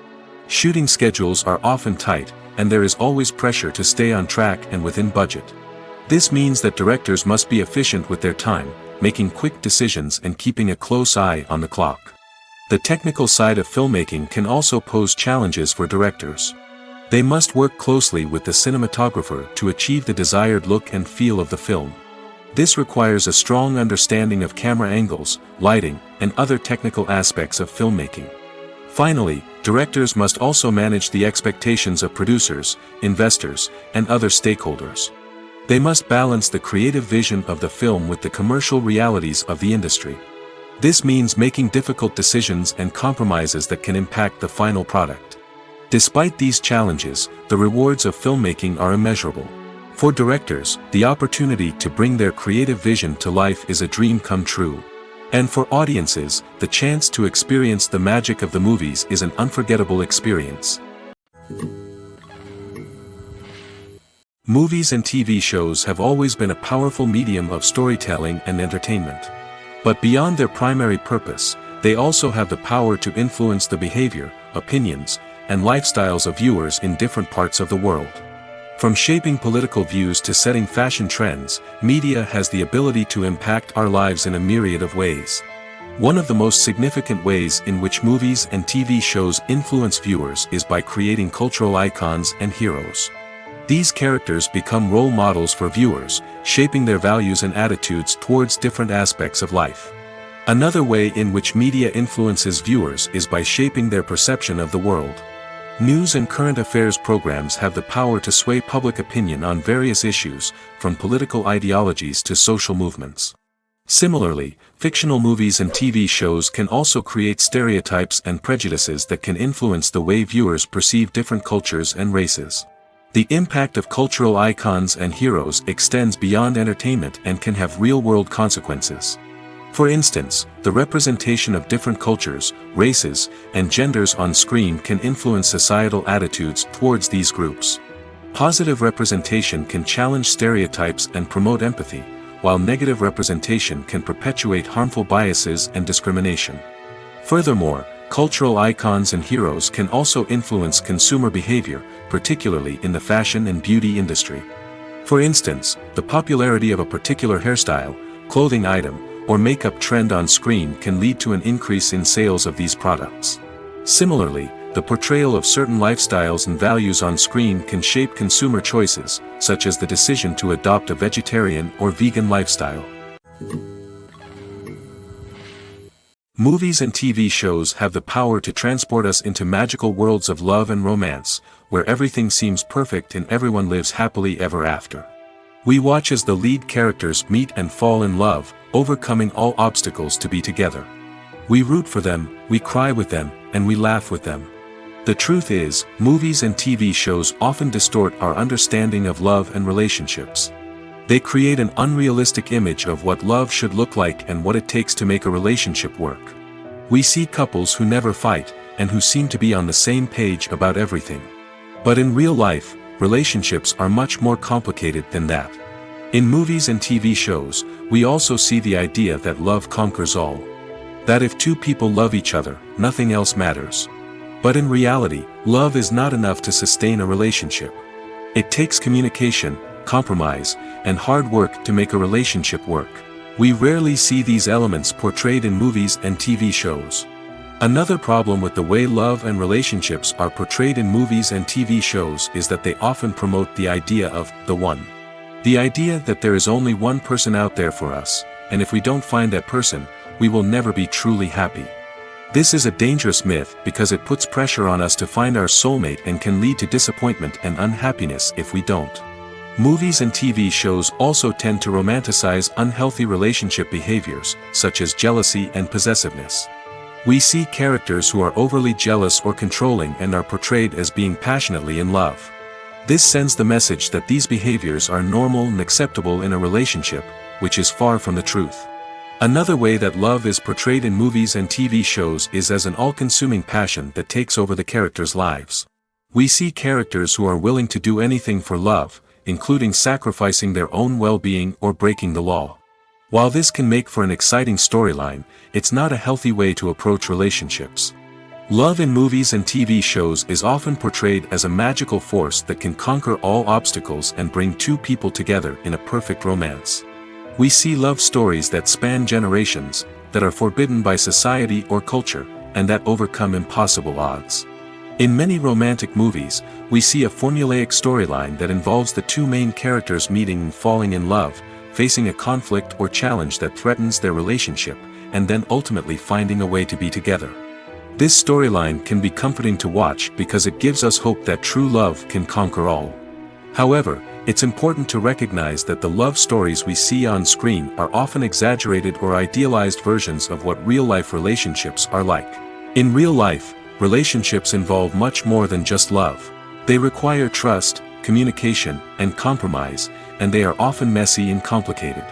Shooting schedules are often tight, and there is always pressure to stay on track and within budget. This means that directors must be efficient with their time, making quick decisions and keeping a close eye on the clock. The technical side of filmmaking can also pose challenges for directors. They must work closely with the cinematographer to achieve the desired look and feel of the film. This requires a strong understanding of camera angles, lighting, and other technical aspects of filmmaking. Finally, directors must also manage the expectations of producers, investors, and other stakeholders. They must balance the creative vision of the film with the commercial realities of the industry. This means making difficult decisions and compromises that can impact the final product. Despite these challenges, the rewards of filmmaking are immeasurable. For directors, the opportunity to bring their creative vision to life is a dream come true. And for audiences, the chance to experience the magic of the movies is an unforgettable experience. Movies and TV shows have always been a powerful medium of storytelling and entertainment. But beyond their primary purpose, they also have the power to influence the behavior, opinions, and lifestyles of viewers in different parts of the world. From shaping political views to setting fashion trends, media has the ability to impact our lives in a myriad of ways. One of the most significant ways in which movies and TV shows influence viewers is by creating cultural icons and heroes. These characters become role models for viewers, shaping their values and attitudes towards different aspects of life. Another way in which media influences viewers is by shaping their perception of the world. News and current affairs programs have the power to sway public opinion on various issues, from political ideologies to social movements. Similarly, fictional movies and TV shows can also create stereotypes and prejudices that can influence the way viewers perceive different cultures and races. The impact of cultural icons and heroes extends beyond entertainment and can have real-world consequences. For instance, the representation of different cultures, races, and genders on screen can influence societal attitudes towards these groups. Positive representation can challenge stereotypes and promote empathy, while negative representation can perpetuate harmful biases and discrimination. Furthermore, cultural icons and heroes can also influence consumer behavior, particularly in the fashion and beauty industry. For instance, the popularity of a particular hairstyle, clothing item, or makeup trend on screen can lead to an increase in sales of these products. Similarly, the portrayal of certain lifestyles and values on screen can shape consumer choices, such as the decision to adopt a vegetarian or vegan lifestyle. Movies and TV shows have the power to transport us into magical worlds of love and romance, where everything seems perfect and everyone lives happily ever after. We watch as the lead characters meet and fall in love, overcoming all obstacles to be together. We root for them, we cry with them, and we laugh with them. The truth is, movies and TV shows often distort our understanding of love and relationships. They create an unrealistic image of what love should look like and what it takes to make a relationship work. We see couples who never fight, and who seem to be on the same page about everything. But in real life, relationships are much more complicated than that. In movies and TV shows, we also see the idea that love conquers all. That if two people love each other, nothing else matters. But in reality, love is not enough to sustain a relationship. It takes communication, compromise, and hard work to make a relationship work. We rarely see these elements portrayed in movies and TV shows. Another problem with the way love and relationships are portrayed in movies and TV shows is that they often promote the idea of the one. The idea that there is only one person out there for us, and if we don't find that person, we will never be truly happy. This is a dangerous myth because it puts pressure on us to find our soulmate and can lead to disappointment and unhappiness if we don't. Movies and TV shows also tend to romanticize unhealthy relationship behaviors, such as jealousy and possessiveness. We see characters who are overly jealous or controlling and are portrayed as being passionately in love. This sends the message that these behaviors are normal and acceptable in a relationship, which is far from the truth. Another way that love is portrayed in movies and TV shows is as an all-consuming passion that takes over the characters' lives. We see characters who are willing to do anything for love, including sacrificing their own well-being or breaking the law. While this can make for an exciting storyline, it's not a healthy way to approach relationships. Love in movies and TV shows is often portrayed as a magical force that can conquer all obstacles and bring two people together in a perfect romance. We see love stories that span generations, that are forbidden by society or culture, and that overcome impossible odds. In many romantic movies, we see a formulaic storyline that involves the two main characters meeting and falling in love, facing a conflict or challenge that threatens their relationship, and then ultimately finding a way to be together. This storyline can be comforting to watch because it gives us hope that true love can conquer all. However, it's important to recognize that the love stories we see on screen are often exaggerated or idealized versions of what real-life relationships are like. In real life, relationships involve much more than just love. They require trust, communication, and compromise, and they are often messy and complicated.